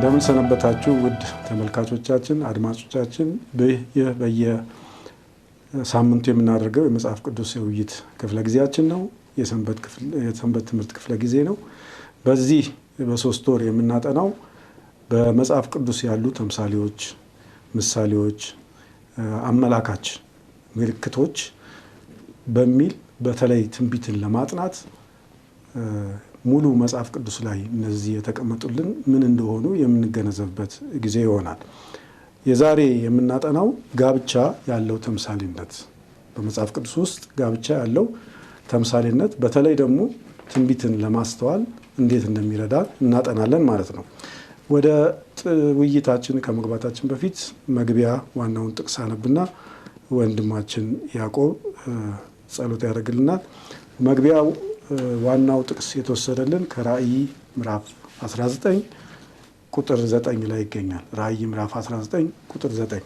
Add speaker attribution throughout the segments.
Speaker 1: እንደምን ሰነበታችሁ ውድ ተመልካቾቻችን አድማጮቻችን በየሳምንቱ የምናደርገው የመጽሐፍ ቅዱስ የውይይት ክፍለ ጊዜያችን ነው የሰንበት ትምህርት ክፍለ ጊዜ ነው በዚህ በሶስት ወር የምናጠናው በመጽሐፍ ቅዱስ ያሉ ተምሳሌዎች ምሳሌዎች አመላካች ምልክቶች በሚል በተለይ ትንቢትን ለማጥናት ሙሉ መጽሐፍ ቅዱስ ላይ እነዚህ የተቀመጡልን ምን እንደሆኑ የምንገነዘብበት ጊዜ ይሆናል። የዛሬ የምናጠናው ጋብቻ ያለው ተምሳሌነት በመጽሐፍ ቅዱስ ውስጥ ጋብቻ ያለው ተምሳሌነት በተለይ ደግሞ ትንቢትን ለማስተዋል እንዴት እንደሚረዳ እናጠናለን ማለት ነው። ወደ ውይይታችን ከመግባታችን በፊት መግቢያ ዋናውን ጥቅስ አነብና ወንድማችን ያዕቆብ ጸሎት ያደርግልናል። መግቢያው ዋናው ጥቅስ የተወሰደልን ከራእይ ምዕራፍ 19 ቁጥር 9 ላይ ይገኛል። ራእይ ምዕራፍ 19 ቁጥር 9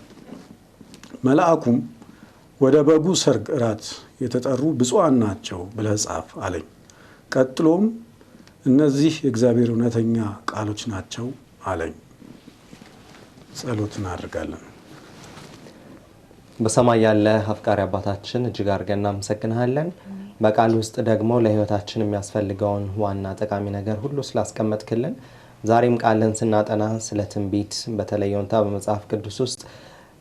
Speaker 1: መልአኩም ወደ በጉ ሰርግ እራት የተጠሩ ብፁዓን ናቸው ብለህ ጻፍ አለኝ። ቀጥሎም እነዚህ የእግዚአብሔር እውነተኛ ቃሎች ናቸው አለኝ። ጸሎት እናደርጋለን።
Speaker 2: በሰማይ ያለ አፍቃሪ አባታችን እጅግ አድርገን እናመሰግንሃለን። በቃል ውስጥ ደግሞ ለህይወታችን የሚያስፈልገውን ዋና ጠቃሚ ነገር ሁሉ ስላስቀመጥክልን ዛሬም ቃልን ስናጠና ስለ ትንቢት በተለይውንታ በመጽሐፍ ቅዱስ ውስጥ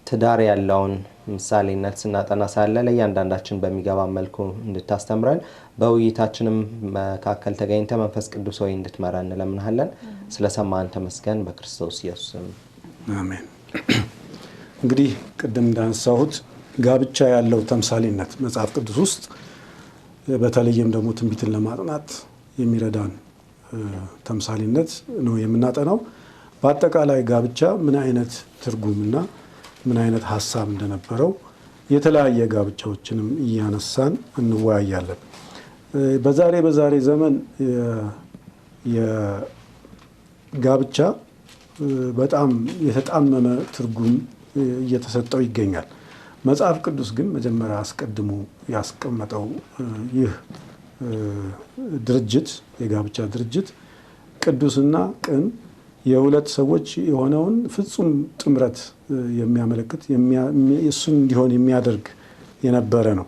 Speaker 2: ትዳር ያለውን ምሳሌነት ስናጠና ሳለ ለእያንዳንዳችን በሚገባ መልኩ እንድታስተምረን በውይይታችንም መካከል ተገኝተ መንፈስ ቅዱስ ሆይ እንድትመራን እንለምንሃለን። ስለሰማን ተመስገን በክርስቶስ ኢየሱስ
Speaker 1: አሜን። እንግዲህ ቅድም እንዳነሳሁት ጋብቻ ያለው ተምሳሌነት መጽሐፍ ቅዱስ ውስጥ በተለይም ደግሞ ትንቢትን ለማጥናት የሚረዳን ተምሳሌነት ነው የምናጠናው። በአጠቃላይ ጋብቻ ምን አይነት ትርጉምና ምን አይነት ሐሳብ እንደነበረው የተለያየ ጋብቻዎችንም እያነሳን እንወያያለን። በዛሬ ዘመን የጋብቻ በጣም የተጣመመ ትርጉም እየተሰጠው ይገኛል። መጽሐፍ ቅዱስ ግን መጀመሪያ አስቀድሞ ያስቀመጠው ይህ ድርጅት የጋብቻ ድርጅት ቅዱስና ቅን የሁለት ሰዎች የሆነውን ፍጹም ጥምረት የሚያመለክት እሱን እንዲሆን የሚያደርግ የነበረ ነው።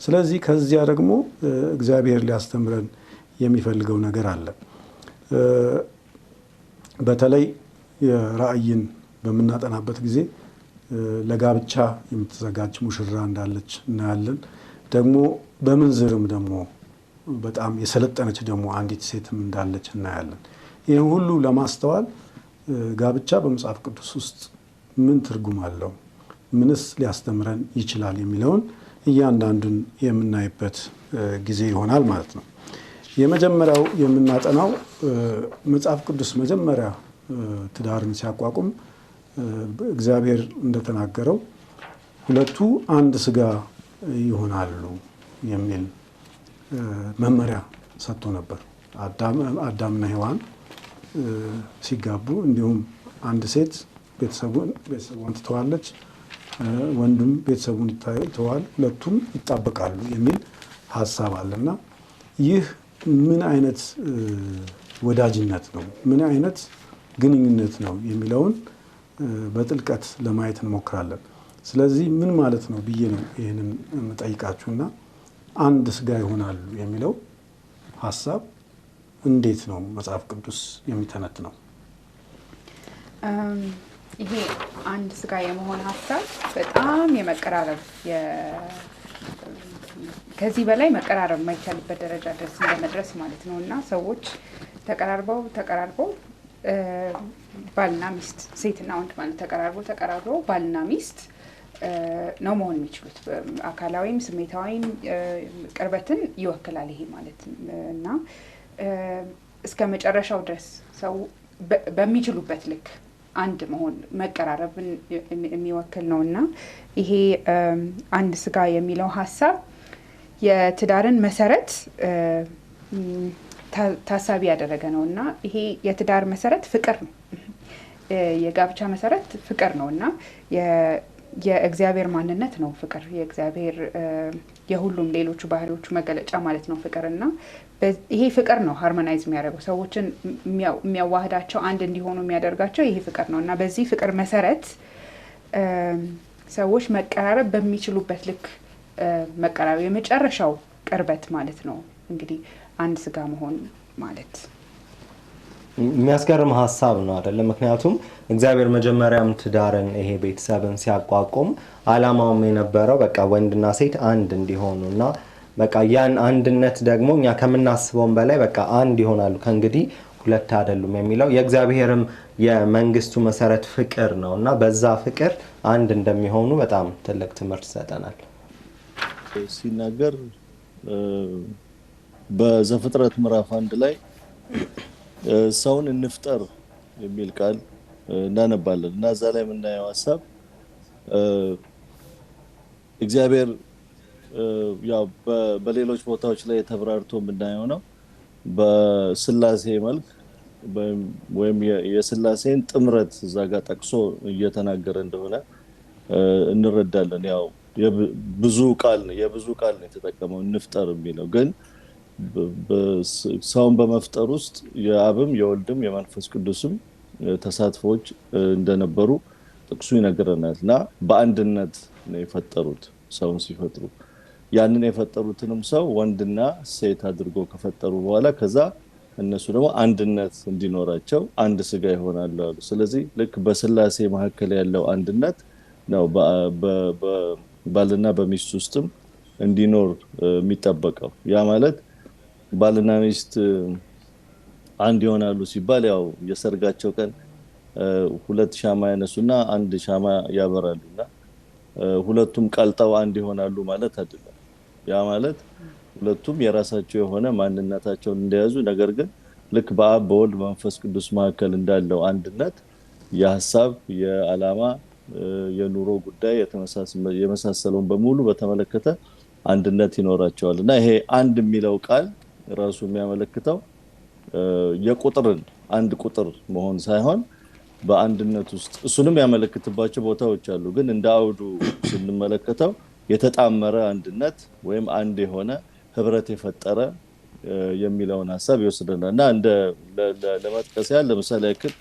Speaker 1: ስለዚህ ከዚያ ደግሞ እግዚአብሔር ሊያስተምረን የሚፈልገው ነገር አለ። በተለይ የራእይን በምናጠናበት ጊዜ ለጋብቻ የምትዘጋጅ ሙሽራ እንዳለች እናያለን። ደግሞ በምንዝርም ደግሞ በጣም የሰለጠነች ደግሞ አንዲት ሴትም እንዳለች እናያለን። ይህ ሁሉ ለማስተዋል ጋብቻ በመጽሐፍ ቅዱስ ውስጥ ምን ትርጉም አለው፣ ምንስ ሊያስተምረን ይችላል የሚለውን እያንዳንዱን የምናይበት ጊዜ ይሆናል ማለት ነው። የመጀመሪያው የምናጠናው መጽሐፍ ቅዱስ መጀመሪያ ትዳርን ሲያቋቁም እግዚአብሔር እንደተናገረው ሁለቱ አንድ ስጋ ይሆናሉ የሚል መመሪያ ሰጥቶ ነበር። አዳምና ሔዋን ሲጋቡ እንዲሁም አንድ ሴት ቤተሰቡን ትተዋለች፣ ወንዱም ቤተሰቡን ይተዋል፣ ሁለቱም ይጣበቃሉ የሚል ሀሳብ አለና ይህ ምን አይነት ወዳጅነት ነው፣ ምን አይነት ግንኙነት ነው የሚለውን በጥልቀት ለማየት እንሞክራለን። ስለዚህ ምን ማለት ነው ብዬ ነው ይህንን የምጠይቃችሁና አንድ ስጋ ይሆናሉ የሚለው ሀሳብ እንዴት ነው መጽሐፍ ቅዱስ የሚተነትነው?
Speaker 3: ይሄ አንድ ስጋ የመሆን ሀሳብ በጣም የመቀራረብ ከዚህ በላይ መቀራረብ የማይቻልበት ደረጃ ድረስ እንደመድረስ ማለት ነው እና ሰዎች ተቀራርበው ባልና ሚስት ሴትና ወንድ ማለት ተቀራርበው ባልና ሚስት ነው መሆን የሚችሉት። አካላዊም ስሜታዊም ቅርበትን ይወክላል ይሄ ማለት እና እስከ መጨረሻው ድረስ ሰው በሚችሉበት ልክ አንድ መሆን መቀራረብን የሚወክል ነውና ይሄ አንድ ስጋ የሚለው ሀሳብ የትዳርን መሰረት ታሳቢ ያደረገ ነውና ይሄ የትዳር መሰረት ፍቅር ነው። የጋብቻ መሰረት ፍቅር ነውና የእግዚአብሔር ማንነት ነው ፍቅር። የእግዚአብሔር የሁሉም ሌሎቹ ባህሪዎቹ መገለጫ ማለት ነው ፍቅርና ይሄ ፍቅር ነው ሃርሞናይዝ የሚያደርገው ሰዎችን የሚያዋህዳቸው አንድ እንዲሆኑ የሚያደርጋቸው ይሄ ፍቅር ነው እና በዚህ ፍቅር መሰረት ሰዎች መቀራረብ በሚችሉበት ልክ መቀራረብ የመጨረሻው ቅርበት ማለት ነው እንግዲህ አንድ ስጋ መሆን ማለት።
Speaker 2: የሚያስገርም ሀሳብ ነው አይደል? ምክንያቱም እግዚአብሔር መጀመሪያም ትዳርን ይሄ ቤተሰብን ሲያቋቁም አላማውም የነበረው በቃ ወንድና ሴት አንድ እንዲሆኑና በቃ ያን አንድነት ደግሞ እኛ ከምናስበውም በላይ በቃ አንድ ይሆናሉ ከእንግዲህ ሁለት አይደሉም የሚለው የእግዚአብሔርም የመንግስቱ መሰረት ፍቅር ነውና በዛ ፍቅር አንድ እንደሚሆኑ በጣም ትልቅ ትምህርት ይሰጠናል።
Speaker 4: ሲናገር በዘፍጥረት ምዕራፍ 1 ላይ ሰውን እንፍጠር የሚል ቃል እናነባለን እና እዛ ላይ የምናየው ሐሳብ እግዚአብሔር ያው በሌሎች ቦታዎች ላይ ተብራርቶ የምናየው ነው። በስላሴ መልክ ወይም የስላሴን ጥምረት እዛ ጋር ጠቅሶ እየተናገረ እንደሆነ እንረዳለን። ያው የብዙ ቃል ነው የተጠቀመው እንፍጠር የሚለው ግን ሰውን በመፍጠር ውስጥ የአብም የወልድም የመንፈስ ቅዱስም ተሳትፎች እንደነበሩ ጥቅሱ ይነግረናል እና በአንድነት ነው የፈጠሩት ሰውን ሲፈጥሩ ያንን የፈጠሩትንም ሰው ወንድና ሴት አድርጎ ከፈጠሩ በኋላ ከዛ እነሱ ደግሞ አንድነት እንዲኖራቸው አንድ ስጋ ይሆናሉ አሉ። ስለዚህ ልክ በስላሴ መካከል ያለው አንድነት ነው ባልና በሚስት ውስጥም እንዲኖር የሚጠበቀው። ያ ማለት ባልና ሚስት አንድ ይሆናሉ ሲባል ያው የሰርጋቸው ቀን ሁለት ሻማ ያነሱና አንድ ሻማ ያበራሉና ሁለቱም ቀልጠው አንድ ይሆናሉ ማለት አይደለም። ያ ማለት ሁለቱም የራሳቸው የሆነ ማንነታቸውን እንደያዙ ነገር ግን ልክ በአብ በወልድ በመንፈስ ቅዱስ መካከል እንዳለው አንድነት የሐሳብ የዓላማ የኑሮ ጉዳይ የመሳሰለውን በሙሉ በተመለከተ አንድነት ይኖራቸዋል እና ይሄ አንድ የሚለው ቃል ራሱ የሚያመለክተው የቁጥርን አንድ ቁጥር መሆን ሳይሆን በአንድነት ውስጥ እሱንም ያመለክትባቸው ቦታዎች አሉ። ግን እንደ አውዱ ስንመለከተው የተጣመረ አንድነት ወይም አንድ የሆነ ህብረት የፈጠረ የሚለውን ሐሳብ ይወስደናል እና እንደ ለመጥቀስ ያህል ለምሳሌ ያክል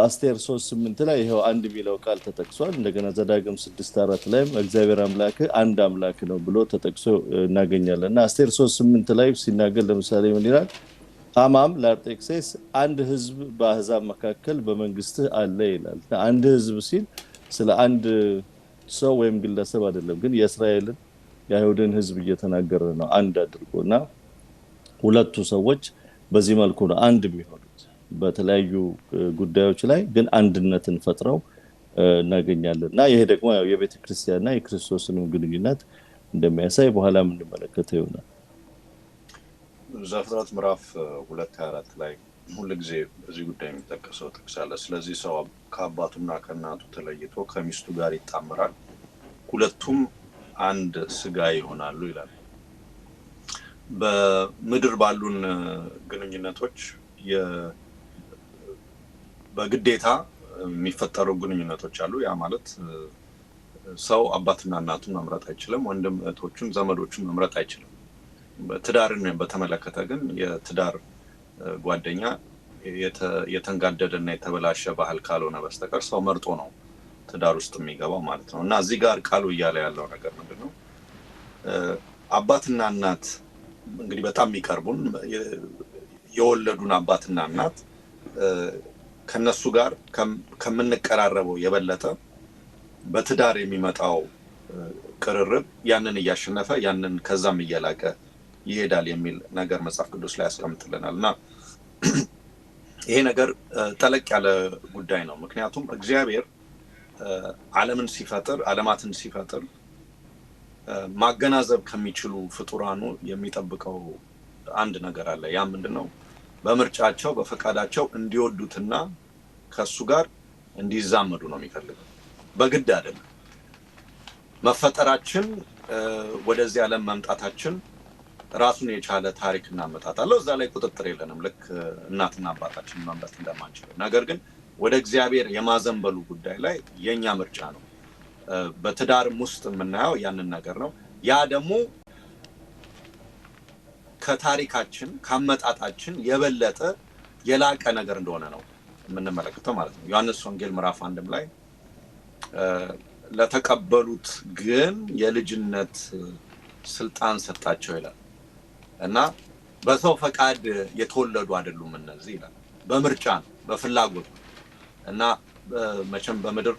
Speaker 4: አስቴር 3:8 ላይ ይሄው አንድ የሚለው ቃል ተጠቅሷል። እንደገና ዘዳግም 6:4 ላይም እግዚአብሔር አምላክ አንድ አምላክ ነው ብሎ ተጠቅሶ እናገኛለን እና አስቴር 3:8 ላይ ሲናገር ለምሳሌ ምን ይላል? ሃማም ለአርጤክስስ አንድ ህዝብ በአሕዛብ መካከል በመንግስትህ አለ ይላል። አንድ ህዝብ ሲል ስለ አንድ ሰው ወይም ግለሰብ አይደለም፣ ግን የእስራኤልን የአይሁድን ህዝብ እየተናገረ ነው አንድ አድርጎና ሁለቱ ሰዎች በዚህ መልኩ ነው አንድ የሚሆኑት በተለያዩ ጉዳዮች ላይ ግን አንድነትን ፈጥረው እናገኛለን እና ይሄ ደግሞ ያው የቤተክርስቲያንና የክርስቶስን ግንኙነት እንደሚያሳይ በኋላ የምንመለከተው ይሆናል።
Speaker 5: ዘፍጥረት ምዕራፍ 2:24 ላይ ሁሉ ጊዜ በዚህ ጉዳይ የሚጠቀሰው ጥቅስ አለ። ስለዚህ ሰው ከአባቱና ከእናቱ ተለይቶ ከሚስቱ ጋር ይጣመራል፣ ሁለቱም አንድ ስጋ ይሆናሉ ይላል። በምድር ባሉን ግንኙነቶች በግዴታ የሚፈጠሩ ግንኙነቶች አሉ። ያ ማለት ሰው አባትና እናቱን መምረጥ አይችልም፣ ወንድም እህቶቹን ዘመዶቹን መምረጥ አይችልም። በትዳርን በተመለከተ ግን የትዳር ጓደኛ የተንጋደደና የተበላሸ ባህል ካልሆነ በስተቀር ሰው መርጦ ነው ትዳር ውስጥ የሚገባው ማለት ነው እና እዚህ ጋር ቃሉ እያለ ያለው ነገር ምንድነው? አባትና እናት እንግዲህ በጣም የሚቀርቡን የወለዱን አባትና እናት ከነሱ ጋር ከምንቀራረበው የበለጠ በትዳር የሚመጣው ቅርርብ ያንን እያሸነፈ ያንን ከዛም እየላቀ ይሄዳል የሚል ነገር መጽሐፍ ቅዱስ ላይ ያስቀምጥልናልና ይሄ ነገር ጠለቅ ያለ ጉዳይ ነው። ምክንያቱም እግዚአብሔር ዓለማትን ሲፈጥር ማገናዘብ ከሚችሉ ፍጡራኑ የሚጠብቀው አንድ ነገር አለ። ያ ምንድነው? በምርጫቸው በፈቃዳቸው እንዲወዱትና ከሱ ጋር እንዲዛመዱ ነው የሚፈልገው። በግድ አይደለም። መፈጠራችን ወደዚህ ዓለም መምጣታችን ራሱን የቻለ ታሪክና አመጣጥ አለው። እዛ ላይ ቁጥጥር የለንም፣ ልክ እናትና አባታችን መምረጥ እንደማንችል። ነገር ግን ወደ እግዚአብሔር የማዘንበሉ ጉዳይ ላይ የኛ ምርጫ ነው። በትዳርም ውስጥ የምናየው ያንን ነገር ነው። ያ ደግሞ ከታሪካችን ካመጣጣችን የበለጠ የላቀ ነገር እንደሆነ ነው የምንመለከተው ማለት ነው። ዮሐንስ ወንጌል ምዕራፍ 1 ላይ ለተቀበሉት ግን የልጅነት ስልጣን ሰጣቸው ይላል እና በሰው ፈቃድ የተወለዱ አይደሉም እነዚህ ይላል። በምርጫ ነው፣ በፍላጎት እና መቼም በምድር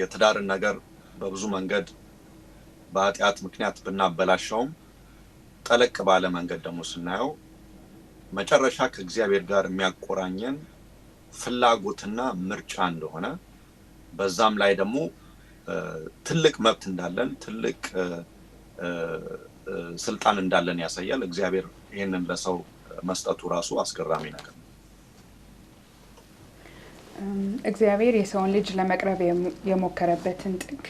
Speaker 5: የትዳርን ነገር በብዙ መንገድ በኃጢአት ምክንያት ብናበላሸውም ጠለቅ ባለ መንገድ ደግሞ ስናየው መጨረሻ ከእግዚአብሔር ጋር የሚያቆራኘን ፍላጎትና ምርጫ እንደሆነ በዛም ላይ ደግሞ ትልቅ መብት እንዳለን ትልቅ ስልጣን እንዳለን ያሳያል። እግዚአብሔር ይሄንን ለሰው መስጠቱ ራሱ አስገራሚ ነገር ነው።
Speaker 3: እግዚአብሔር የሰውን ልጅ ለመቅረብ የሞከረበትን ጥግ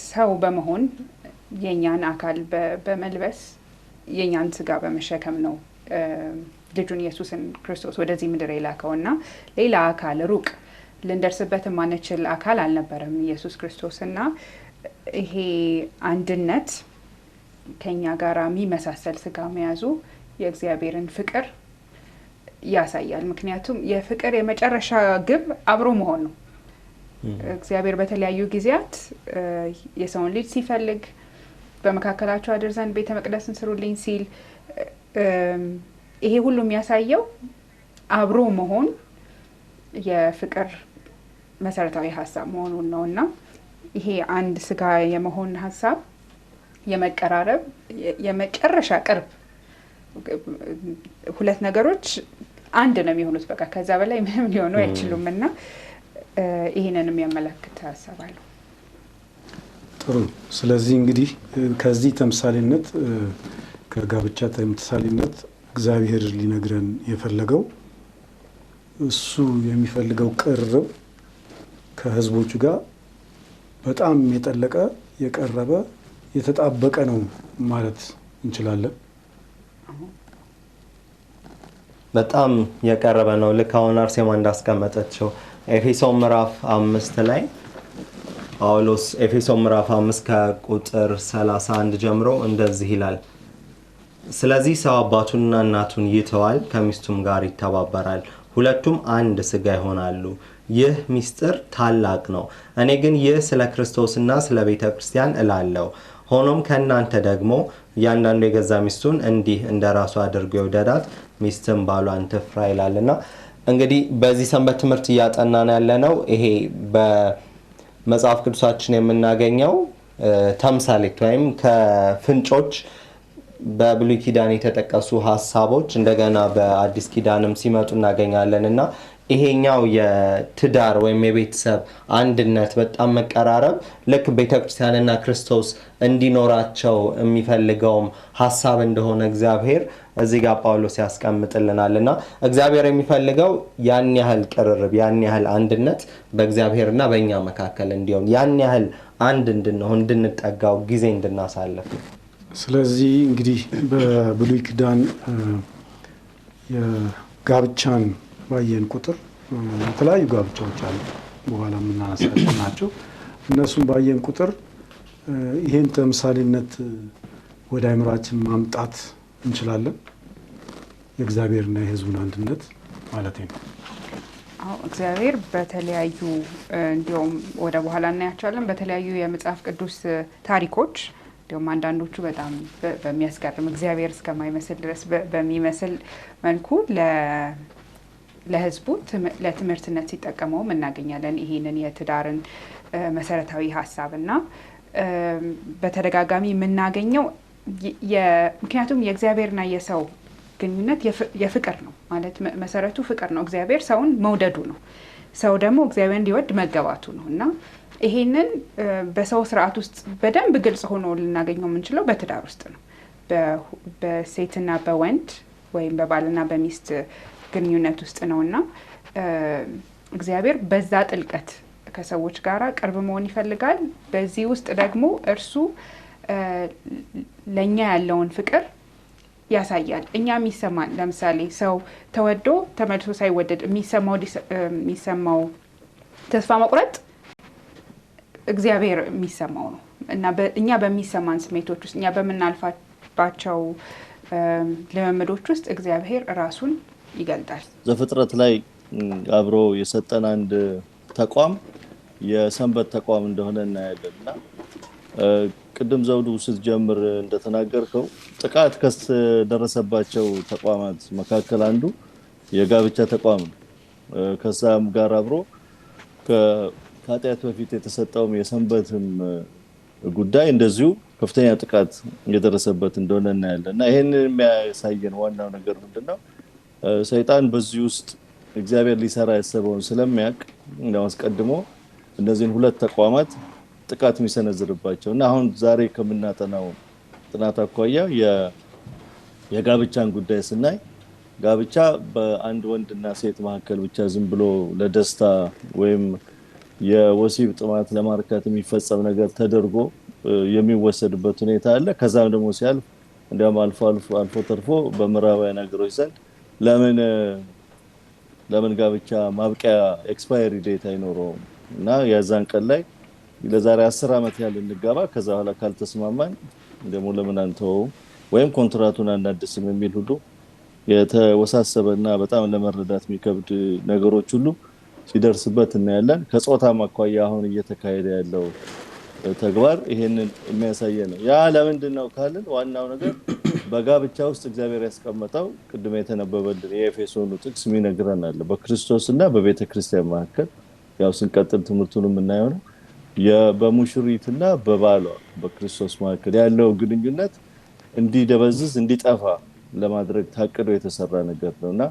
Speaker 3: ሰው በመሆን የኛን አካል በመልበስ የኛን ስጋ በመሸከም ነው ልጁን ኢየሱስን ክርስቶስ ወደዚህ ምድር የላከውና ሌላ አካል ሩቅ ልንደርስበት ማንችል አካል አልነበረም ኢየሱስ ክርስቶስና ይሄ አንድነት ከኛ ጋር የሚመሳሰል ስጋ መያዙ የእግዚአብሔርን ፍቅር ያሳያል። ምክንያቱም የፍቅር የመጨረሻ ግብ አብሮ መሆን ነው። እግዚአብሔር በተለያዩ ጊዜያት የሰውን ልጅ ሲፈልግ በመካከላቸው አድር ዘንድ ቤተ መቅደስን ስሩልኝ ሲል ይሄ ሁሉ የሚያሳየው አብሮ መሆን የፍቅር መሰረታዊ ሀሳብ መሆኑን ነውና ይሄ አንድ ስጋ የመሆን ሀሳብ የመቀራረብ የመጨረሻ ቅርብ ሁለት ነገሮች አንድ ነው የሚሆኑት። በቃ ከዛ በላይ ምንም ሊሆኑ አይችሉምና ይሄንን የሚያመለክት ሀሳብ አለው።
Speaker 1: ጥሩ። ስለዚህ እንግዲህ ከዚህ ተምሳሌነት ከጋብቻ ተምሳሌነት እግዚአብሔር ሊነግረን የፈለገው እሱ የሚፈልገው ቅርብ ከህዝቦቹ ጋር በጣም የጠለቀ የቀረበ የተጣበቀ ነው ማለት እንችላለን።
Speaker 2: በጣም የቀረበ ነው። ልክ አሁን አርሴማ እንዳስቀመጠችው ኤፌሶን ምዕራፍ 5 ላይ ጳውሎስ ኤፌሶን ምዕራፍ 5 ከቁጥር 31 ጀምሮ እንደዚህ ይላል። ስለዚህ ሰው አባቱንና እናቱን ይተዋል፣ ከሚስቱም ጋር ይተባበራል፣ ሁለቱም አንድ ስጋ ይሆናሉ። ይህ ምስጢር ታላቅ ነው። እኔ ግን ይህ ስለ ክርስቶስና ስለ ቤተ ክርስቲያን እላለሁ። ሆኖም ከእናንተ ደግሞ እያንዳንዱ የገዛ ሚስቱን እንዲህ እንደ ራሱ አድርጎ ይውደዳት፣ ሚስትም ባሏን ትፍራ ይላልና እንግዲህ በዚህ ሰንበት ትምህርት እያጠናን ያለነው ይሄ በመጽሐፍ ቅዱሳችን የምናገኘው ተምሳሌት ወይም ከፍንጮች በብሉይ ኪዳን የተጠቀሱ ሀሳቦች እንደገና በአዲስ ኪዳንም ሲመጡ እናገኛለንና ይሄኛው የትዳር ወይም የቤተሰብ አንድነት በጣም መቀራረብ ልክ ቤተክርስቲያንና ክርስቶስ እንዲኖራቸው የሚፈልገውም ሀሳብ እንደሆነ እግዚአብሔር እዚህ ጋር ጳውሎስ ያስቀምጥልናልና እግዚአብሔር የሚፈልገው ያን ያህል ቅርርብ ያን ያህል አንድነት በእግዚአብሔርና በእኛ መካከል እንዲሆን ያን ያህል አንድ እንድንሆን እንድንጠጋው ጊዜ እንድናሳልፍ። ስለዚህ እንግዲህ በብሉይ ኪዳን የጋብቻን ባየን ቁጥር የተለያዩ ጋብቻዎች አሉ፣ በኋላ የምናነሳቸው ናቸው። እነሱም ባየን ቁጥር ይሄን ተምሳሌነት ወደ አእምሯችን ማምጣት እንችላለን። የእግዚአብሔርና የሕዝቡን አንድነት ማለት ነው።
Speaker 3: አዎ እግዚአብሔር በተለያዩ እንዲሁም ወደ በኋላ እናያቸዋለን በተለያዩ የመጽሐፍ ቅዱስ ታሪኮች እንዲሁም አንዳንዶቹ በጣም በሚያስገርም እግዚአብሔር እስከማይመስል ድረስ በሚመስል መልኩ ለህዝቡ ለትምህርትነት ሲጠቀመውም እናገኛለን። ይሄንን የትዳርን መሰረታዊ ሀሳብና በተደጋጋሚ የምናገኘው ምክንያቱም የእግዚአብሔርና የሰው ግንኙነት የፍቅር ነው ማለት መሰረቱ ፍቅር ነው። እግዚአብሔር ሰውን መውደዱ ነው፣ ሰው ደግሞ እግዚአብሔር እንዲወድ መገባቱ ነው እና ይሄንን በሰው ስርዓት ውስጥ በደንብ ግልጽ ሆኖ ልናገኘው የምንችለው በትዳር ውስጥ ነው። በሴትና በወንድ ወይም በባልና በሚስት ግንኙነት ውስጥ ነውና እግዚአብሔር በዛ ጥልቀት ከሰዎች ጋር ቅርብ መሆን ይፈልጋል። በዚህ ውስጥ ደግሞ እርሱ ለኛ ያለውን ፍቅር ያሳያል። እኛ የሚሰማን ለምሳሌ ሰው ተወዶ ተመልሶ ሳይወደድ የሚሰማው ተስፋ መቁረጥ እግዚአብሔር የሚሰማው ነው እና እኛ በሚሰማን ስሜቶች ውስጥ እኛ በምናልፋባቸው ልምምዶች ውስጥ እግዚአብሔር ራሱን ይገልጣል።
Speaker 4: ዘፍጥረት ላይ አብሮ የሰጠን አንድ ተቋም የሰንበት ተቋም እንደሆነ እናያለንና ቅድም ዘውዱ ስትጀምር እንደተናገርከው ጥቃት ከደረሰባቸው ተቋማት መካከል አንዱ የጋብቻ ተቋም ነው። ከዛም ጋር አብሮ ከኃጢአት በፊት የተሰጠውም የሰንበትም ጉዳይ እንደዚሁ ከፍተኛ ጥቃት የደረሰበት እንደሆነ እናያለን እና ይሄንን የሚያሳየን ዋናው ነገር ምንድነው? ሰይጣን በዚህ ውስጥ እግዚአብሔር ሊሰራ ያሰበውን ስለሚያውቅ እንደው አስቀድሞ እነዚህን ሁለት ተቋማት ጥቃት የሚሰነዝርባቸው እና አሁን ዛሬ ከምናጠናው ጥናት አኳያ የጋብቻን ጉዳይ ስናይ ጋብቻ በአንድ ወንድና ሴት መካከል ብቻ ዝም ብሎ ለደስታ ወይም የወሲብ ጥማት ለማርካት የሚፈጸም ነገር ተደርጎ የሚወሰድበት ሁኔታ አለ። ከዛም ደግሞ ሲያልፍ እንዲያውም አልፎ ተርፎ በምዕራባውያን ሀገሮች ዘንድ ለምን ጋብቻ ማብቂያ ኤክስፓየሪ ዴት አይኖረውም እና ያዛን ቀን ላይ ለዛሬ 10 ዓመት ያህል እንጋባ ከዛ በኋላ ካልተስማማን ደግሞ ለምን አንተው ወይም ኮንትራቱን አናድስም የሚል ሁሉ የተወሳሰበና በጣም ለመረዳት የሚከብድ ነገሮች ሁሉ ሲደርስበት እናያለን። ከጾታ ማኳያ አሁን እየተካሄደ ያለው ተግባር ይሄንን የሚያሳየን ነው። ያ ለምንድን ነው ካልን ዋናው ነገር በጋብቻ ውስጥ እግዚአብሔር ያስቀመጠው ቅድም የተነበበልን የኤፌሶኑ ጥቅስ የሚነግረናል። በክርስቶስና በቤተክርስቲያን መካከል ያው ስንቀጥል ትምህርቱንም እናየው ነው በሙሽሪትና በባሏ በክርስቶስ መካከል ያለው ግንኙነት እንዲደበዝዝ እንዲጠፋ ለማድረግ ታቅዶ የተሰራ ነገር ነውና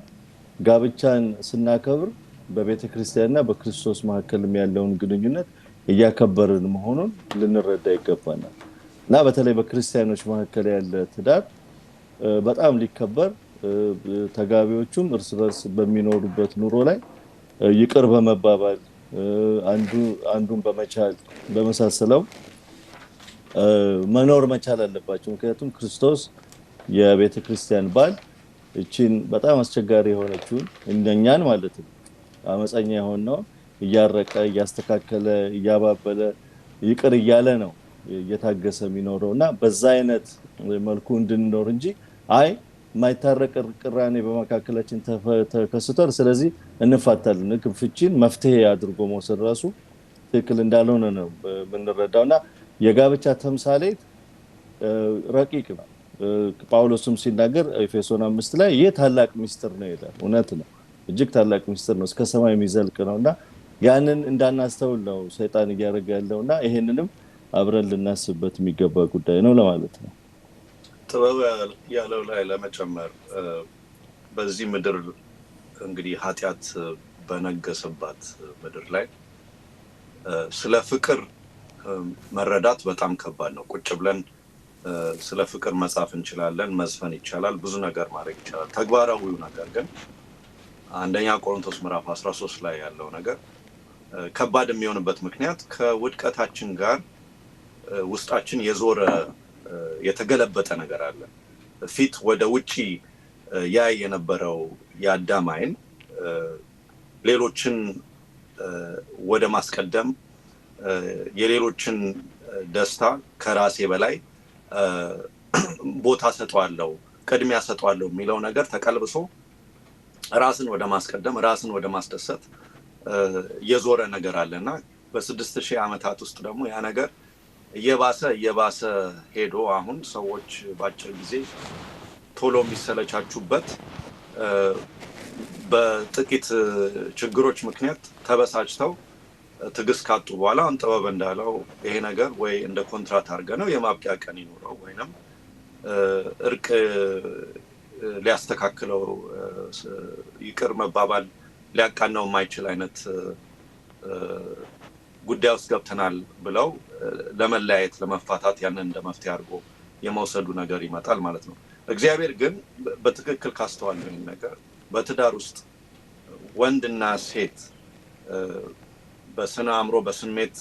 Speaker 4: ጋብቻን ስናከብር በቤተክርስቲያንና በክርስቶስ መካከል ያለውን ግንኙነት እያከበርን መሆኑን ልንረዳ ይገባናል እና በተለይ በክርስቲያኖች መካከል ያለ ትዳር በጣም ሊከበር ተጋቢዎቹም እርስ በርስ በሚኖሩበት ኑሮ ላይ ይቅር በመባባል አንዱን በመቻል በመሳሰለው መኖር መቻል አለባቸው። ምክንያቱም ክርስቶስ የቤተክርስቲያን ባል እቺን በጣም አስቸጋሪ የሆነችውን እንደኛን ማለት ነው አመፀኛ የሆነው እያረቀ እያስተካከለ እያባበለ ይቅር እያለ ነው እየታገሰ የሚኖረውና በዛ አይነት መልኩ እንድንኖር እንጂ አይ ማይታረቅ ቅራኔ በመካከላችን ተከስቷል ስለዚህ እንፋታለን ፍቺን መፍትሄ አድርጎ መውሰድ ራሱ ትክክል እንዳልሆነ ነው የምንረዳውና የጋብቻ ተምሳሌት ረቂቅ ነው። ጳውሎስም ሲናገር ኤፌሶን 5 ላይ ይህ ታላቅ ሚስጥር ነው ይላል። እውነት ነው፣ እጅግ ታላቅ ሚስጥር ነው፣ እስከ ሰማይ የሚዘልቅ ነውና ያንን እንዳናስተውል ነው ሰይጣን እያደረገ ያለውና ይሄንንም አብረን ልናስብበት የሚገባ ጉዳይ ነው ለማለት ነው።
Speaker 5: ጥበብ ያለው ላይ ለመጨመር በዚህ ምድር እንግዲህ ኃጢአት በነገሰባት ምድር ላይ ስለ ፍቅር መረዳት በጣም ከባድ ነው። ቁጭ ብለን ስለ ፍቅር መጻፍ እንችላለን፣ መዝፈን ይቻላል፣ ብዙ ነገር ማድረግ ይቻላል። ተግባራዊው ነገር ግን አንደኛ ቆሮንቶስ ምዕራፍ 13 ላይ ያለው ነገር ከባድ የሚሆንበት ምክንያት ከውድቀታችን ጋር ውስጣችን የዞረ የተገለበጠ ነገር አለ። ፊት ወደ ውጪ ያይ የነበረው የአዳም ዓይን ሌሎችን ወደ ማስቀደም የሌሎችን ደስታ ከራሴ በላይ ቦታ ሰጠዋለሁ ቅድሚያ ሰጠዋለሁ የሚለው ነገር ተቀልብሶ ራስን ወደ ማስቀደም ራስን ወደ ማስደሰት የዞረ ነገር አለና በ6000 ዓመታት ውስጥ ደግሞ ያ ነገር እየባሰ ሄዶ አሁን ሰዎች ባጭር ጊዜ ቶሎ የሚሰለቻቹበት በጥቂት ችግሮች ምክንያት ተበሳጭተው ትግስት ካጡ በኋላ ጥበብ እንዳለው ይሄ ነገር ወይ እንደ ኮንትራት አድርገነው የማብቂያ ቀን ይኖረው ወይንም እርቅ ሊያስተካክለው ይቅር መባባል ሊያቃናው የማይችል አይነት ጉዳይ ውስጥ ገብተናል ብለው ለመለያየት ለመፋታት ያንን እንደ መፍትሄ አድርጎ የመውሰዱ ነገር ይመጣል ማለት ነው። እግዚአብሔር ግን በትክክል ካስተዋል ነው ነገር በትዳር ውስጥ ወንድና ሴት በስነ አእምሮ በስሜት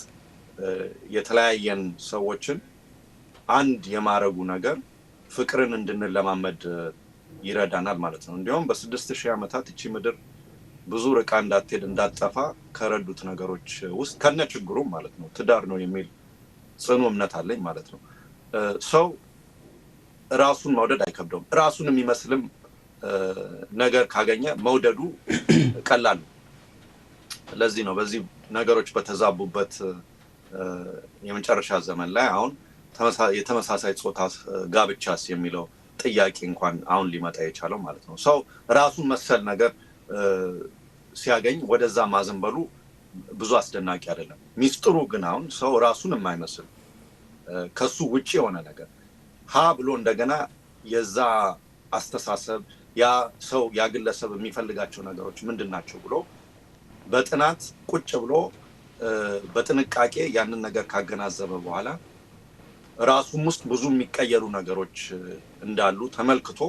Speaker 5: የተለያየን ሰዎችን አንድ የማረጉ ነገር ፍቅርን እንድንለማመድ ይረዳናል ማለት ነው። እንዲያውም በ6000 ዓመታት እቺ ምድር ብዙ ርቃ እንዳትሄድ እንዳትጠፋ ከረዱት ነገሮች ውስጥ ከነ ችግሩም ማለት ነው ትዳር ነው የሚል ጽኑ እምነት አለኝ ማለት ነው። ሰው ራሱን መውደድ አይከብደውም። ራሱን የሚመስልም ነገር ካገኘ መውደዱ ቀላል ነው። ለዚህ ነው በዚህ ነገሮች በተዛቡበት የመጨረሻ ዘመን ላይ አሁን የተመሳሳይ ጾታ ጋብቻስ የሚለው ጥያቄ እንኳን አሁን ሊመጣ የቻለው ማለት ነው። ሰው ራሱን መሰል ነገር ሲያገኝ ወደዛ ማዘንበሉ ብዙ አስደናቂ አይደለም። ሚስጥሩ ግን አሁን ሰው ራሱን የማይመስል ከሱ ውጪ የሆነ ነገር ብሎ እንደገና የዛ አስተሳሰብ ያ ሰው ያ ግለሰብ የሚፈልጋቸው ነገሮች ምንድናቸው ብሎ በጥናት ቁጭ ብሎ በጥንቃቄ ያንን ነገር ካገናዘበ በኋላ ራሱን ውስጥ ብዙ የሚቀየሩ ነገሮች እንዳሉ ተመልክቶ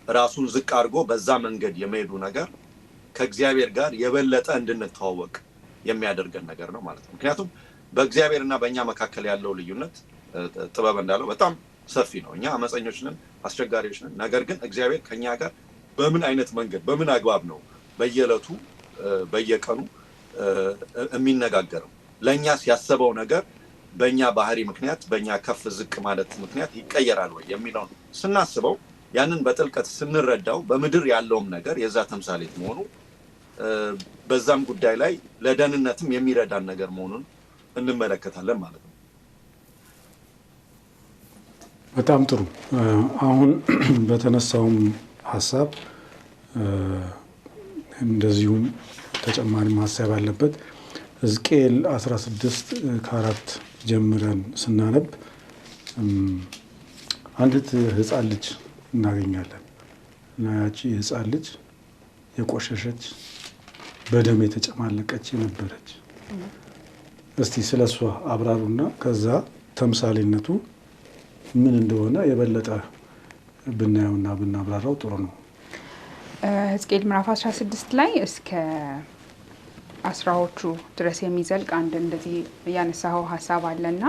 Speaker 5: ራሱን ዝቅ አድርጎ በዛ መንገድ የመሄዱ ነገር ከእግዚአብሔር ጋር የበለጠ እንድንተዋወቅ የሚያደርገን ነገር ነው ማለት ነው። ምክንያቱም በእግዚአብሔርና በእኛ መካከል ያለው ልዩነት ጥበብ እንዳለው በጣም ሰፊ ነው። እኛ አመፀኞች ነን፣ አስቸጋሪዎች ነን። ነገር ግን እግዚአብሔር ከኛ ጋር በምን አይነት መንገድ በምን አግባብ ነው በየዕለቱ በየቀኑ የሚነጋገረው? ለእኛስ ያሰበው ነገር በእኛ ባህሪ ምክንያት በእኛ ከፍ ዝቅ ማለት ምክንያት ይቀየራል ወይ የሚለውን ስናስበው ያንን በጥልቀት ስንረዳው በምድር ያለውም ነገር የዛ ተምሳሌት መሆኑ በዛም ጉዳይ ላይ ለደህንነትም የሚረዳን ነገር መሆኑን እንመለከታለን ማለት ነው።
Speaker 1: በጣም ጥሩ። አሁን በተነሳውም ሀሳብ እንደዚሁም ተጨማሪ ሀሳብ ያለበት ሕዝቅኤል 16:4 ጀምረን ስናነብ አንዲት ሕፃን ልጅ እናገኛለን እና ያቺ ሕፃን ልጅ የቆሸሸች በደም የተጨማለቀች የነበረች። እስቲ ስለሷ አብራሩና ከዛ ተምሳሌነቱ ምን እንደሆነ የበለጠ ብናየውና ብናብራራው ጥሩ ነው።
Speaker 3: ሕዝቅኤል ምዕራፍ 16 ላይ እስከ 10ዎቹ ድረስ የሚዘልቅ አንድ እንደዚህ ያነሳው ሀሳብ አለና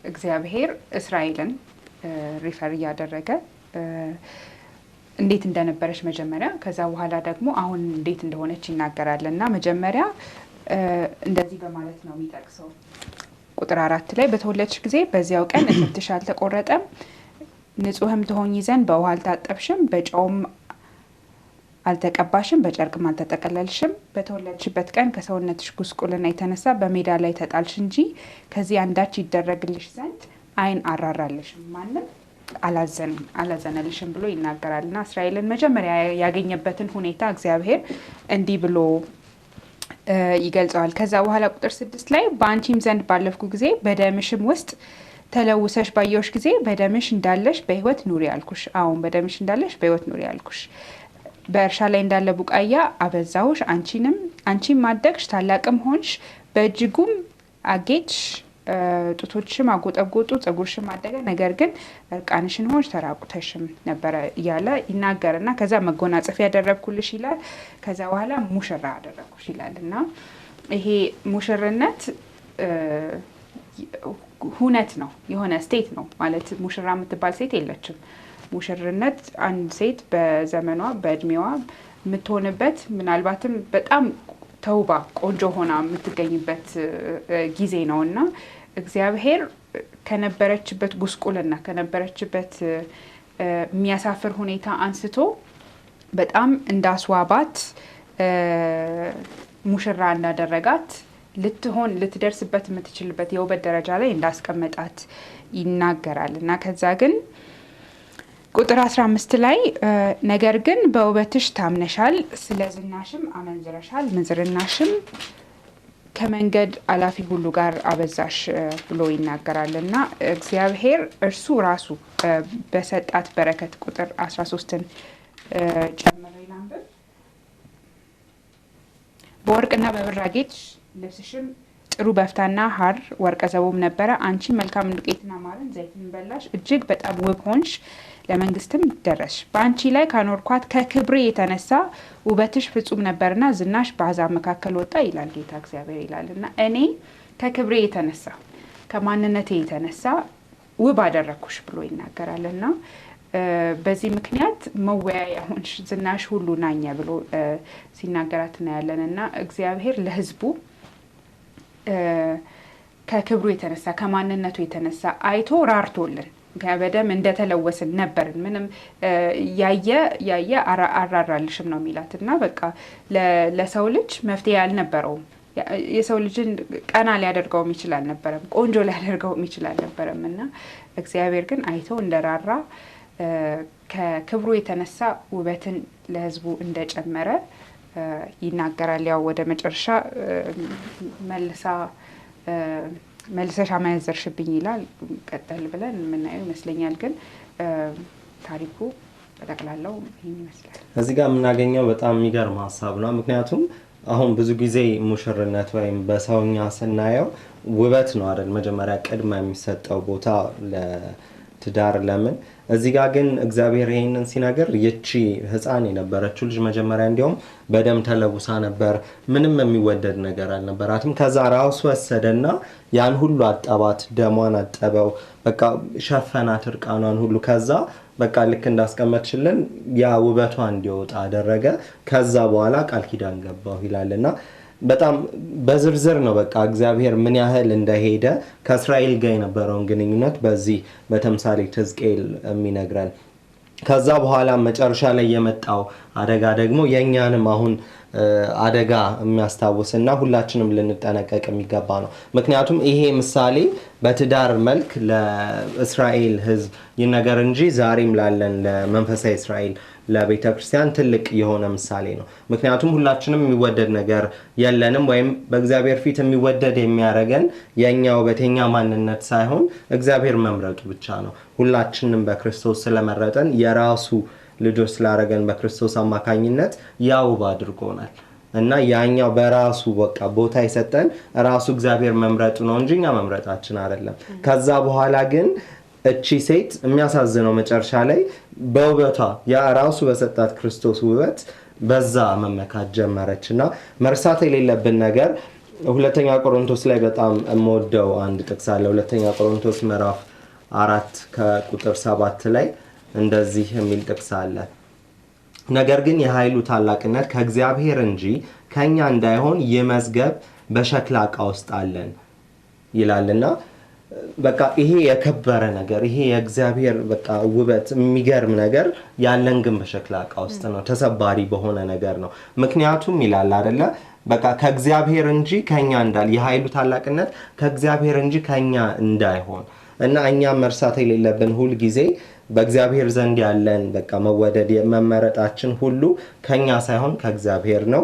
Speaker 3: እግዚአብሔር እስራኤልን ሪፈር እያደረገ እንዴት እንደነበረች መጀመሪያ ከዛ በኋላ ደግሞ አሁን እንዴት እንደሆነች ይናገራልና መጀመሪያ እንደዚህ በማለት ነው የሚጠቅሰው። ቁጥር 4 ላይ በተወለድሽ ጊዜ በዚያው ቀን እትብትሽ አልተቆረጠም፣ ንጹሕም ትሆኚ ዘንድ በውሃ አልታጠብሽም፣ በጨውም አልተቀባሽም፣ በጨርቅም አልተጠቀለልሽም። በተወለድሽበት ቀን ከሰውነትሽ ጉስቁልና የተነሳ በሜዳ ላይ ተጣልሽ እንጂ ከዚህ አንዳች ይደረግልሽ ዘንድ ዓይን አራራልሽም፣ ማንም አላዘነልሽም ብሎ ይናገራልና እስራኤልን መጀመሪያ ያገኘበትን ሁኔታ እግዚአብሔር እንዲህ ብሎ ይገልጸዋል። ከዛ በኋላ ቁጥር 6 ላይ በአንቺም ዘንድ ባለፍኩ ጊዜ በደምሽም ውስጥ ተለውሰሽ ባየሁሽ ጊዜ በደምሽ እንዳለሽ በሕይወት ኑሪ አልኩሽ። አሁን በደምሽ እንዳለሽ በሕይወት ኑሪ አልኩሽ። በእርሻ ላይ እንዳለ ቡቃያ አበዛሁሽ፣ አንቺም አደግሽ፣ ታላቅም ሆንሽ፣ በእጅጉም አጌጥሽ፣ ጡቶችሽም አጎጠጎጡ፣ ጸጉርሽም አደገ። ነገር ግን እርቃንሽን ሆንሽ፣ ተራቁተሽም ነበረ እያለ ይናገርና ከዛ መጎናጸፊያ ያደረግኩልሽ ይላል። ከዛ በኋላ ሙሽራ አደረግኩሽ ይላል እና ይሄ ሙሽርነት ሁነት ነው፣ የሆነ ስቴት ነው ማለት ሙሽራ የምትባል ሴት የለችም። ሙሽርነት አንድ ሴት በዘመኗ በእድሜዋ የምትሆንበት ምናልባትም በጣም ተውባ ቆንጆ ሆና የምትገኝበት ጊዜ ነው እና እግዚአብሔር ከነበረችበት ጉስቁልና ከነበረችበት የሚያሳፍር ሁኔታ አንስቶ በጣም እንዳስዋባት ሙሽራ እንዳደረጋት ልትደርስበት የምትችልበት የውበት ደረጃ ላይ እንዳስቀመጣት ይናገራል እና ከዛ ግን ቁጥር 15 ላይ ነገር ግን በውበትሽ ታምነሻል፣ ስለ ዝናሽም አመንዝረሻል፣ ምንዝርናሽም ከመንገድ አላፊ ሁሉ ጋር አበዛሽ ብሎ ይናገራል እና እግዚአብሔር እርሱ ራሱ በሰጣት በረከት ቁጥር 13ን ጨምሮ ይናንብብ። በወርቅና በብር አጌጥሽ፣ ልብስሽም ጥሩ በፍታና ሐር ወርቀ ዘቦም ነበረ። አንቺ መልካም ዱቄትና ማርን ዘይትን በላሽ፣ እጅግ በጣም ውብ ሆንሽ፣ ለመንግስትም ደረስሽ። በአንቺ ላይ ካኖርኳት ከክብሬ የተነሳ ውበትሽ ፍጹም ነበርና ዝናሽ በአሕዛብ መካከል ወጣ ይላል ጌታ እግዚአብሔር ይላል እና እኔ ከክብሬ የተነሳ ከማንነቴ የተነሳ ውብ አደረግኩሽ ብሎ ይናገራል እና በዚህ ምክንያት መወያያ ሆንሽ ዝናሽ ሁሉ ናኛ ብሎ ሲናገራት እናያለን። እና እግዚአብሔር ለሕዝቡ ከክብሩ የተነሳ ከማንነቱ የተነሳ አይቶ ራርቶልን በደም እንደተለወስን ነበርን። ምንም ያየ አራራልሽም ነው የሚላት። እና በቃ ለሰው ልጅ መፍትሄ አልነበረውም። የሰው ልጅን ቀና ሊያደርገውም ይችላል አልነበረም፣ ቆንጆ ሊያደርገውም ይችላል አልነበረም። እና እግዚአብሔር ግን አይቶ እንደራራ ከክብሩ የተነሳ ውበትን ለሕዝቡ እንደጨመረ ይናገራል። ያው ወደ መጨረሻ መልሰሻ ማያዘርሽብኝ ይላል። ቀጠል ብለን የምናየው ይመስለኛል። ግን ታሪኩ በጠቅላላው ይህን ይመስላል።
Speaker 2: እዚህ ጋር የምናገኘው በጣም የሚገርም ሀሳብ ነው። ምክንያቱም አሁን ብዙ ጊዜ ሙሽርነት ወይም በሰውኛ ስናየው ውበት ነው አይደል መጀመሪያ ቅድማ የሚሰጠው ቦታ ለትዳር። ለምን እዚህ ጋር ግን እግዚአብሔር ይሄንን ሲናገር ይቺ ሕፃን የነበረችው ልጅ መጀመሪያ እንዲያውም በደም ተለውሳ ነበር። ምንም የሚወደድ ነገር አልነበራትም። ከዛ ራሱ ወሰደና ያን ሁሉ አጠባት፣ ደሟን አጠበው፣ በቃ ሸፈናት እርቃኗን ሁሉ። ከዛ በቃ ልክ እንዳስቀመጥሽልን ያ ውበቷ እንዲወጣ አደረገ። ከዛ በኋላ ቃል ኪዳን ገባው ይላልና በጣም በዝርዝር ነው በቃ እግዚአብሔር ምን ያህል እንደሄደ ከእስራኤል ጋር የነበረውን ግንኙነት በዚህ በተምሳሌተ ሕዝቅኤል የሚነግረን። ከዛ በኋላ መጨረሻ ላይ የመጣው አደጋ ደግሞ የእኛንም አሁን አደጋ የሚያስታውስና ሁላችንም ልንጠነቀቅ የሚገባ ነው። ምክንያቱም ይሄ ምሳሌ በትዳር መልክ ለእስራኤል ሕዝብ ይነገር እንጂ ዛሬም ላለን ለመንፈሳዊ እስራኤል ለቤተ ክርስቲያን ትልቅ የሆነ ምሳሌ ነው። ምክንያቱም ሁላችንም የሚወደድ ነገር የለንም፣ ወይም በእግዚአብሔር ፊት የሚወደድ የሚያደርገን የኛ ውበት የኛ ማንነት ሳይሆን እግዚአብሔር መምረጡ ብቻ ነው። ሁላችንም በክርስቶስ ስለመረጠን የራሱ ልጆች ስላደረገን በክርስቶስ አማካኝነት ያውብ አድርጎናል። እና ያኛው በራሱ በቃ ቦታ የሰጠን ራሱ እግዚአብሔር መምረጡ ነው እንጂ እኛ መምረጣችን አይደለም። ከዛ በኋላ ግን እቺ ሴት የሚያሳዝነው መጨረሻ ላይ በውበቷ ያ ራሱ በሰጣት ክርስቶስ ውበት በዛ መመካት ጀመረች። እና መርሳት የሌለብን ነገር ሁለተኛ ቆሮንቶስ ላይ በጣም የምወደው አንድ ጥቅስ አለ። ሁለተኛ ቆሮንቶስ ምዕራፍ 4 ከቁጥር 7 ላይ እንደዚህ የሚል ጥቅስ አለ። ነገር ግን የኃይሉ ታላቅነት ከእግዚአብሔር እንጂ ከኛ እንዳይሆን ይህ መዝገብ በሸክላ ዕቃ ውስጥ አለን ይላልና በቃ ይሄ የከበረ ነገር ይሄ የእግዚአብሔር በቃ ውበት የሚገርም ነገር ያለን ግን በሸክላ ዕቃ ውስጥ ነው፣ ተሰባሪ በሆነ ነገር ነው። ምክንያቱም ይላል አይደለ በቃ ከእግዚአብሔር እንጂ ከኛ እንዳል የኃይሉ ታላቅነት ከእግዚአብሔር እንጂ ከኛ እንዳይሆን እና እኛ መርሳት የሌለብን ሁል ጊዜ በእግዚአብሔር ዘንድ ያለን በቃ መወደድ መመረጣችን ሁሉ ከኛ ሳይሆን ከእግዚአብሔር ነው።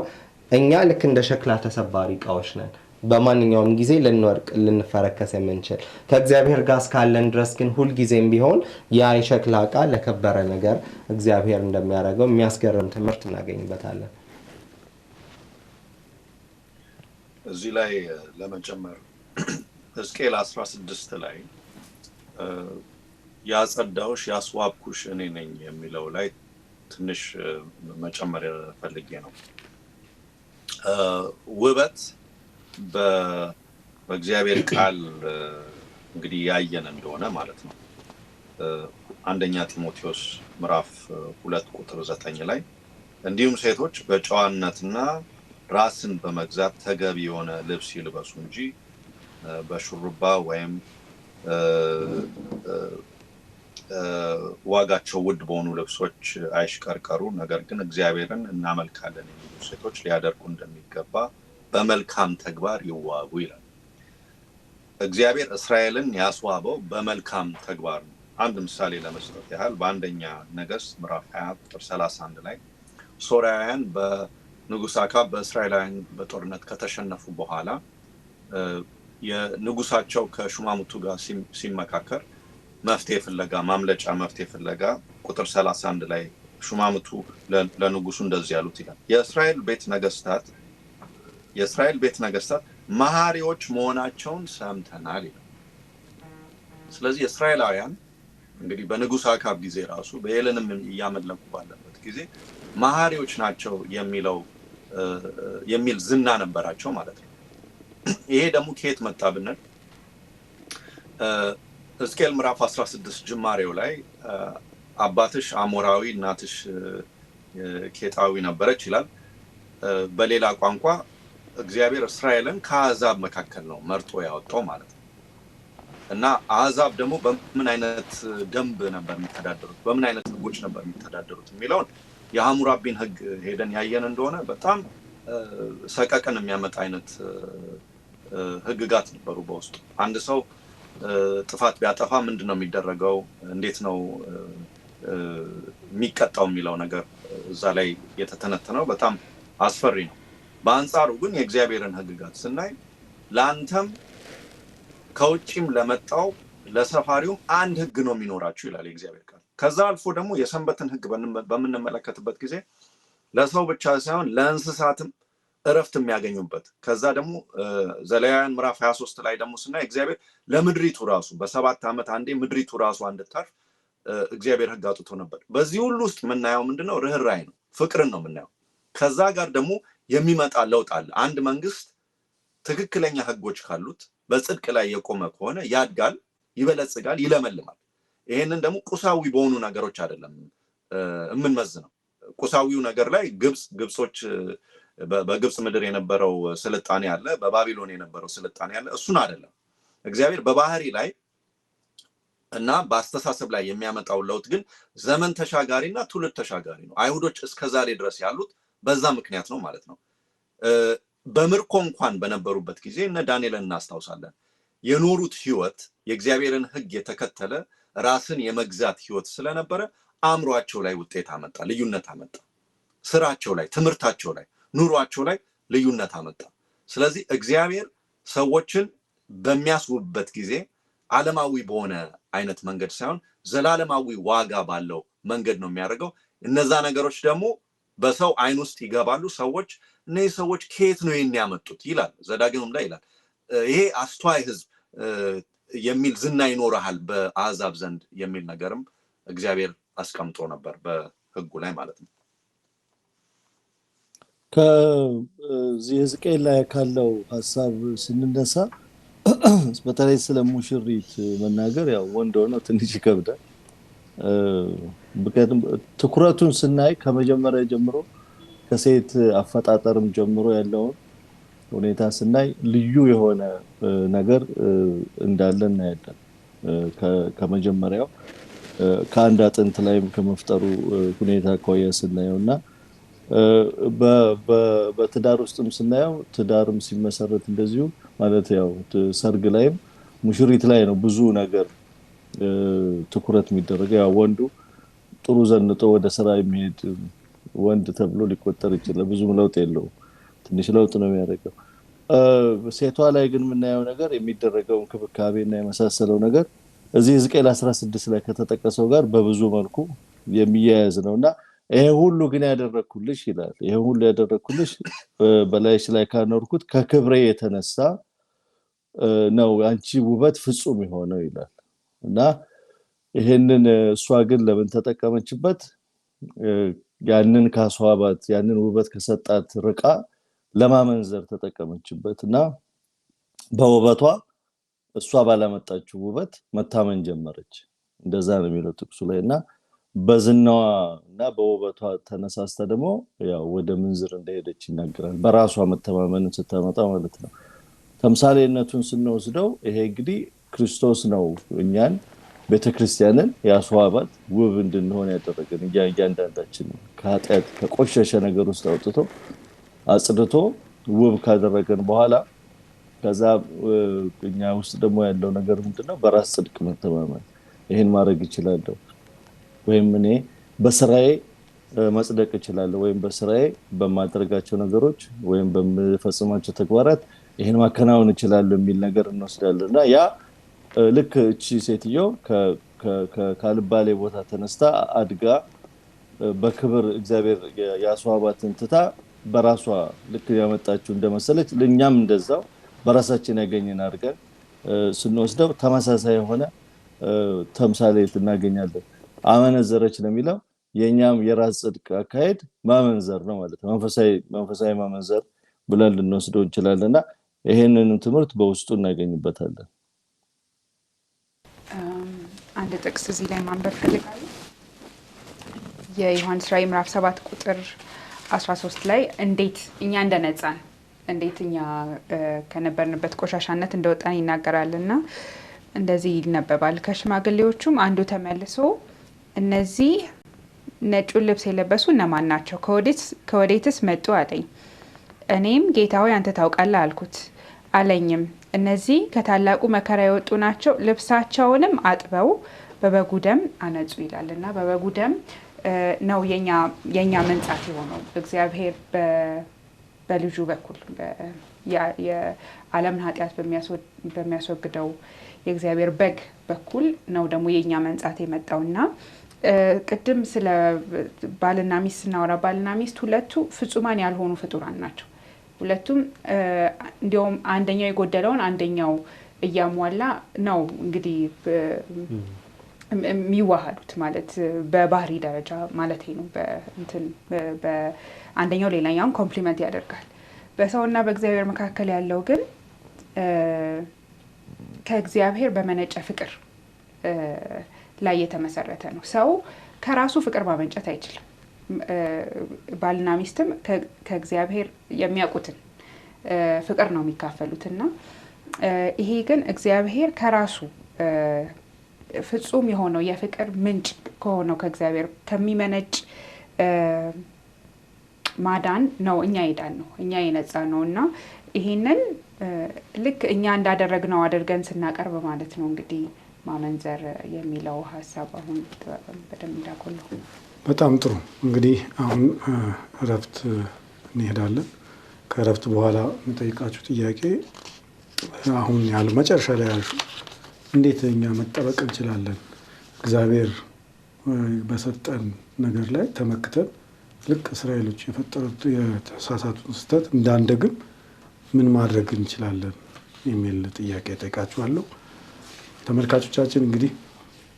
Speaker 2: እኛ ልክ እንደ ሸክላ ተሰባሪ ዕቃዎች ነን። በማንኛውም ጊዜ ልንወርቅ ልንፈረከስ የምንችል ከእግዚአብሔር ጋር እስካለን ድረስ ግን ሁል ጊዜም ቢሆን ያ የሸክላ ዕቃ ለከበረ ነገር እግዚአብሔር እንደሚያደርገው የሚያስገርም ትምህርት እናገኝበታለን።
Speaker 5: እዚህ ላይ ለመጨመር ሕዝቅኤል 16 ላይ ያጸዳውሽ ያስዋብኩሽ እኔ ነኝ የሚለው ላይ ትንሽ መጨመር ፈልጌ ነው። ውበት በእግዚአብሔር ቃል እንግዲህ ያየን እንደሆነ ማለት ነው። አንደኛ ጢሞቴዎስ ምዕራፍ 2 ቁጥር 9 ላይ እንዲሁም ሴቶች በጨዋነትና ራስን በመግዛት ተገቢ የሆነ ልብስ ይልበሱ እንጂ በሹሩባ ወይም ዋጋቸው ውድ በሆኑ ልብሶች አይሽቀርቀሩ፣ ነገር ግን እግዚአብሔርን እናመልካለን የሚሉ ሴቶች ሊያደርጉ እንደሚገባ በመልካም ተግባር ይዋቡ ይላል። እግዚአብሔር እስራኤልን ያስዋበው በመልካም ተግባር ነው። አንድ ምሳሌ ለመስጠት ያህል በአንደኛ ነገሥት ምዕራፍ 20 ቁጥር 31 ላይ ሶርያውያን በንጉሥ አካብ በእስራኤላውያን በጦርነት ከተሸነፉ በኋላ የንጉሳቸው ከሹማምንቱ ጋር ሲመካከር መፍትሄ ፍለጋ ማምለጫ መፍትሄ ፍለጋ ቁጥር 31 ላይ ሹማምንቱ ለንጉሱ እንደዚህ ያሉት ይላል፣ የእስራኤል ቤት ነገስታት መሐሪዎች መሆናቸውን ሰምተናል ይላል። ስለዚህ እስራኤላውያን እንግዲህ በንጉሥ አካብ ጊዜ ራሱ በኤልንም እያመለኩ ባለበት ጊዜ መሐሪዎች ናቸው የሚል ዝና ነበራቸው ማለት ነው። ይሄ ደግሞ ከየት መጣ ብንል ሕዝቅኤል ምዕራፍ 16 ጅማሬው ላይ አባትሽ አሞራዊ እናትሽ ኬጣዊ ነበረች ይላል። በሌላ ቋንቋ እግዚአብሔር እስራኤልን ከአሕዛብ መካከል ነው መርጦ ያወጣው ማለት ነው። እና አሕዛብ ደግሞ በምን አይነት ደንብ ነበር የሚተዳደሩት፣ በምን አይነት ህጎች ነበር የሚተዳደሩት የሚለውን የሐሙራቢን ህግ ሄደን ያየን እንደሆነ በጣም ሰቀቀን የሚያመጣ አይነት ህግጋት ነበሩ በውስጡ። አንድ ሰው ጥፋት ቢያጠፋ ምንድነው የሚደረገው፣ እንዴት ነው የሚቀጣው የሚለው ነገር እዛ ላይ የተተነተነው በጣም አስፈሪ ነው። በአንጻሩ ግን የእግዚአብሔርን ህግጋት ስናይ ለአንተም ከውጭም ለመጣው ለሰፋሪውም አንድ ህግ ነው የሚኖራችሁ ይላል የእግዚአብሔር ቃል። ከዛ አልፎ ደግሞ የሰንበትን ህግ በምንመለከትበት ጊዜ ለሰው ብቻ ሳይሆን ለእንስሳትም እረፍት የሚያገኙበት፣ ከዛ ደግሞ ዘሌዋውያን ምዕራፍ 23 ላይ ደግሞ ስናይ እግዚአብሔር ለምድሪቱ ራሱ በ7 ዓመት አንዴ ምድሪቱ ራሱ እንድታርፍ እግዚአብሔር ህግ አውጥቶ ነበር። በዚህ ሁሉ ውስጥ የምናየው ምንድነው? ርህራሄ ነው፣ ፍቅርን ነው የምናየው። ከዛ ጋር ደግሞ የሚመጣ ለውጥ አለ። አንድ መንግስት ትክክለኛ ህጎች ካሉት በጽድቅ ላይ የቆመ ከሆነ ያድጋል፣ ይበለጽጋል፣ ይለመልማል። ይሄንን ደግሞ ቁሳዊ በሆኑ ነገሮች አይደለም የምንመዝነው። ቁሳዊው ነገር ላይ ግብጾች በግብጽ ምድር የነበረው ስልጣኔ አለ፣ በባቢሎን የነበረው ስልጣኔ አለ። እሱን አይደለም እግዚአብሔር በባህሪ ላይ እና በአስተሳሰብ ላይ የሚያመጣው ለውጥ ግን ዘመን ተሻጋሪና ትውልድ ተሻጋሪ ነው። አይሁዶች እስከዛሬ ድረስ ያሉት በዛ ምክንያት ነው ማለት ነው። በምርኮ እንኳን በነበሩበት ጊዜ እነ ዳንኤልን እናስታውሳለን። የኖሩት ህይወት የእግዚአብሔርን ህግ የተከተለ ራስን የመግዛት ህይወት ስለነበረ አእምሯቸው ላይ ውጤት አመጣ፣ ልዩነት አመጣ። ስራቸው ላይ፣ ትምህርታቸው ላይ፣ ኑሯቸው ላይ ልዩነት አመጣ። ስለዚህ እግዚአብሔር ሰዎችን በሚያስውብበት ጊዜ ዓለማዊ በሆነ አይነት መንገድ ሳይሆን ዘላለማዊ ዋጋ ባለው መንገድ ነው የሚያደርገው። እነዛ ነገሮች ደግሞ በሰው አይን ውስጥ ይገባሉ። ሰዎች እነዚህ ሰዎች ከየት ነው የሚያመጡት ይላል፣ ዘዳግምም ላይ ይላል። ይሄ አስተዋይ ህዝብ የሚል ዝና ይኖርሃል በአሕዛብ ዘንድ የሚል ነገርም እግዚአብሔር አስቀምጦ ነበር በህጉ ላይ ማለት ነው።
Speaker 4: ከዚህ ሕዝቅኤል ላይ ካለው ሀሳብ ስንነሳ በተለይ ስለ ሙሽሪት መናገር ያው ወንድ ሆኖ ትንሽ ይከብዳል። ምክንያቱም ትኩረቱን ስናይ ከመጀመሪያ ጀምሮ ከሴት አፈጣጠርም ጀምሮ ያለውን ሁኔታ ስናይ ልዩ የሆነ ነገር እንዳለ እናያለን። ከመጀመሪያው ከአንድ አጥንት ላይ ከመፍጠሩ ሁኔታ ቆየ ስናየውና በትዳር ውስጥም ስናየው ትዳርም ሲመሰረት እንደዚሁ ማለት ያው ሰርግ ላይም ሙሽሪት ላይ ነው ብዙ ነገር ትኩረት የሚደረገው። ያው ወንዱ ጥሩ ዘንጦ ወደ ስራ የሚሄድ ወንድ ተብሎ ሊቆጠር ይችላል። ብዙም ለውጥ የለውም፣ ትንሽ ለውጥ ነው የሚያደርገው። ሴቷ ላይ ግን የምናየው ነገር የሚደረገው እንክብካቤና የመሳሰለው ነገር እዚህ ሕዝቅኤል 16 ላይ ከተጠቀሰው ጋር በብዙ መልኩ የሚያያዝ ነውና ይሄ ሁሉ ግን ያደረኩልሽ ይላል። ይሄ ሁሉ ያደረኩልሽ በላይሽ ላይ ካኖርኩት ከክብሬ የተነሳ ነው አንቺ ውበት ፍጹም የሆነው ይላል። እና ይሄንን እሷ ግን ለምን ተጠቀመችበት? ያንን ካስዋባት ያንን ውበት ከሰጣት ርቃ ለማመንዘር ተጠቀመችበት እና በውበቷ እሷ ባላመጣችው ውበት መታመን ጀመረች። እንደዛ ነው የሚለው ጥቅሱ ላይ እና በዝናዋ እና በውበቷ ተነሳስታ ደግሞ ያው ወደ ምንዝር እንደሄደች ይናገራል። በራሷ መተማመንን ስታመጣ ማለት ነው። ተምሳሌነቱን ስንወስደው ይሄ እንግዲህ ክርስቶስ ነው እኛን ቤተክርስቲያንን ያስዋባት ውብ እንድንሆን ያደረገን። እያንዳንዳችን ከኃጢአት ከቆሸሸ ነገር ውስጥ አውጥቶ አጽድቶ ውብ ካደረገን በኋላ ከዛ እኛ ውስጥ ደግሞ ያለው ነገር ምንድነው? በራስ ጽድቅ መተማመን። ይሄን ማድረግ እችላለሁ ወይም እኔ በስራዬ መጽደቅ እችላለሁ ወይም በስራዬ በማድረጋቸው ነገሮች ወይም በመፈጸማቸው ተግባራት ይሄን ማከናወን እችላለሁ የሚል ነገር እንወስዳለን እና ያ ልክ እቺ ሴትዮ ከልባሌ ቦታ ተነስታ አድጋ በክብር እግዚአብሔር ያስዋባትን ትታ በራሷ ልክ ያመጣችው እንደመሰለች ለኛም እንደዛው በራሳችን ያገኘን አድርገን ስንወስደው ተመሳሳይ የሆነ ተምሳሌት እናገኛለን። አመነዘረች ለሚለው የኛም የራስ ጽድቅ አካሄድ ማመንዘር ነው ማለት ነው። መንፈሳዊ ማመንዘር ብለን ልንወስደው እንችላለንና ይሄንን ትምህርት በውስጡ እናገኝበታለን።
Speaker 3: አንድ ጥቅስ እዚህ ላይ ማንበብ ፈልጋለሁ። የዮሐንስ ራዕይ ምዕራፍ 7 ቁጥር 13 ላይ እንዴት እኛ እንደነጻን እንዴት እኛ ከነበርንበት ቆሻሻነት እንደወጣን ይናገራልና እንደዚህ ይነበባል። ከሽማግሌዎቹም አንዱ ተመልሶ እነዚህ ነጩን ልብስ የለበሱ እነማን ናቸው? ከወዴትስ መጡ አለኝ። እኔም ጌታ ሆይ አንተ ታውቃለህ አልኩት። አለኝም እነዚህ ከታላቁ መከራ የወጡ ናቸው፣ ልብሳቸውንም አጥበው በበጉ ደም አነጹ ይላልና በበጉ ደም ነው የኛ መንጻት የሆነው። እግዚአብሔር በልጁ በኩል የዓለምን ኃጢአት በሚያስወግደው የእግዚአብሔር በግ በኩል ነው ደግሞ የኛ መንጻት የመጣውና ቅድም ስለ ባልና ሚስት ስናወራ ባልና ሚስት ሁለቱ ፍጹማን ያልሆኑ ፍጡራን ናቸው። ሁለቱም እንዲያውም አንደኛው የጎደለውን አንደኛው እያሟላ ነው እንግዲህ የሚዋሃዱት ማለት በባህሪ ደረጃ ማለት ነው። አንደኛው ሌላኛውን ኮምፕሊመንት ያደርጋል። በሰውና በእግዚአብሔር መካከል ያለው ግን ከእግዚአብሔር በመነጨ ፍቅር ላይ የተመሰረተ ነው። ሰው ከራሱ ፍቅር ማመንጨት አይችልም። ባልና ሚስትም ከእግዚአብሔር የሚያውቁትን ፍቅር ነው የሚካፈሉትና ይሄ ግን እግዚአብሔር ከራሱ ፍጹም የሆነው የፍቅር ምንጭ ከሆነው ከእግዚአብሔር ከሚመነጭ ማዳን ነው እኛ የዳን ነው እኛ የነጻ ነው እና ይሄንን ልክ እኛ እንዳደረግነው አድርገን ስናቀርብ ማለት ነው እንግዲህ ማመንዘር የሚለው ሀሳብ አሁን በደንብ እንዳቆለው።
Speaker 1: በጣም ጥሩ። እንግዲህ አሁን እረፍት እንሄዳለን። ከእረፍት በኋላ የምጠይቃችሁ ጥያቄ አሁን ያለው መጨረሻ ላይ ያልሽው እንዴት እኛ መጠበቅ እንችላለን? እግዚአብሔር በሰጠን ነገር ላይ ተመክተን ልክ እስራኤሎች የፈጠሩት የተሳሳቱን ስህተት እንዳንደግም ምን ማድረግ እንችላለን የሚል ጥያቄ ጠይቃችኋለሁ። ተመልካቾቻችን እንግዲህ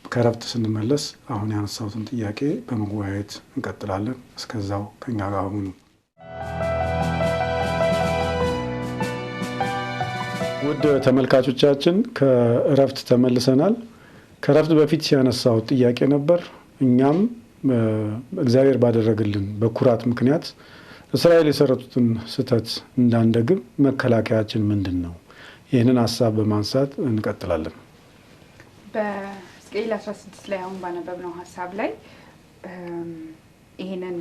Speaker 1: ከእረፍት ስንመለስ አሁን ያነሳሁትን ጥያቄ በመወያየት እንቀጥላለን። እስከዛው ከኛ ጋር ሁኑ። ውድ ተመልካቾቻችን ከእረፍት ተመልሰናል። ከእረፍት በፊት ያነሳሁት ጥያቄ ነበር። እኛም እግዚአብሔር ባደረግልን በኩራት ምክንያት እስራኤል የሰሩትን ስህተት እንዳንደግም መከላከያችን ምንድን ነው? ይህንን ሀሳብ በማንሳት እንቀጥላለን።
Speaker 3: በሕዝቅኤል 16 ላይ አሁን ባነበብነው ሀሳብ ላይ ይህንን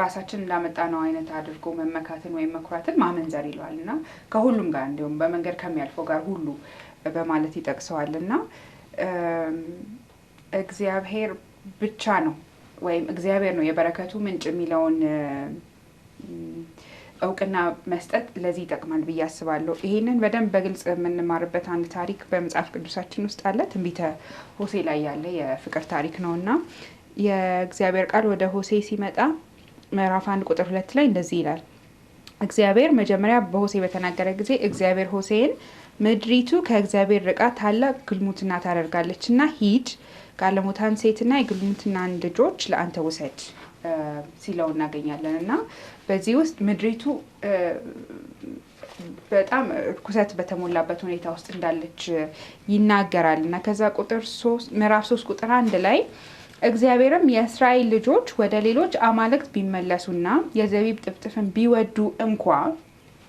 Speaker 3: ራሳችን እንዳመጣ ነው አይነት አድርጎ መመካትን ወይም መኩራትን ማመንዘር ይለዋል እና ከሁሉም ጋር እንዲሁም በመንገድ ከሚያልፈው ጋር ሁሉ በማለት ይጠቅሰዋል እና እግዚአብሔር ብቻ ነው ወይም እግዚአብሔር ነው የበረከቱ ምንጭ የሚለውን እውቅና መስጠት ለዚህ ይጠቅማል ብዬ አስባለሁ። ይሄንን በደንብ በግልጽ የምንማርበት አንድ ታሪክ በመጽሐፍ ቅዱሳችን ውስጥ አለ። ትንቢተ ሆሴዕ ላይ ያለ የፍቅር ታሪክ ነውና የእግዚአብሔር ቃል ወደ ሆሴዕ ሲመጣ ምዕራፍ 1 ቁጥር 2 ላይ እንደዚህ ይላል። እግዚአብሔር መጀመሪያ በሆሴዕ በተናገረ ጊዜ እግዚአብሔር ሆሴዕን ምድሪቱ ከእግዚአብሔር ርቃ ታላቅ ግልሙትና ታደርጋለችና ሂድ፣ ጋለሞታን ሴትና የግልሙትናን ልጆች ለአንተ ውሰድ ሲለው እናገኛለን እና በዚህ ውስጥ ምድሪቱ በጣም ርኩሰት በተሞላበት ሁኔታ ውስጥ እንዳለች ይናገራል እና ከዛ ምዕራፍ 3 ቁጥር 1 ላይ እግዚአብሔርም የእስራኤል ልጆች ወደ ሌሎች አማልክት ቢመለሱና የዘቢብ ጥፍጥፍን ቢወዱ እንኳ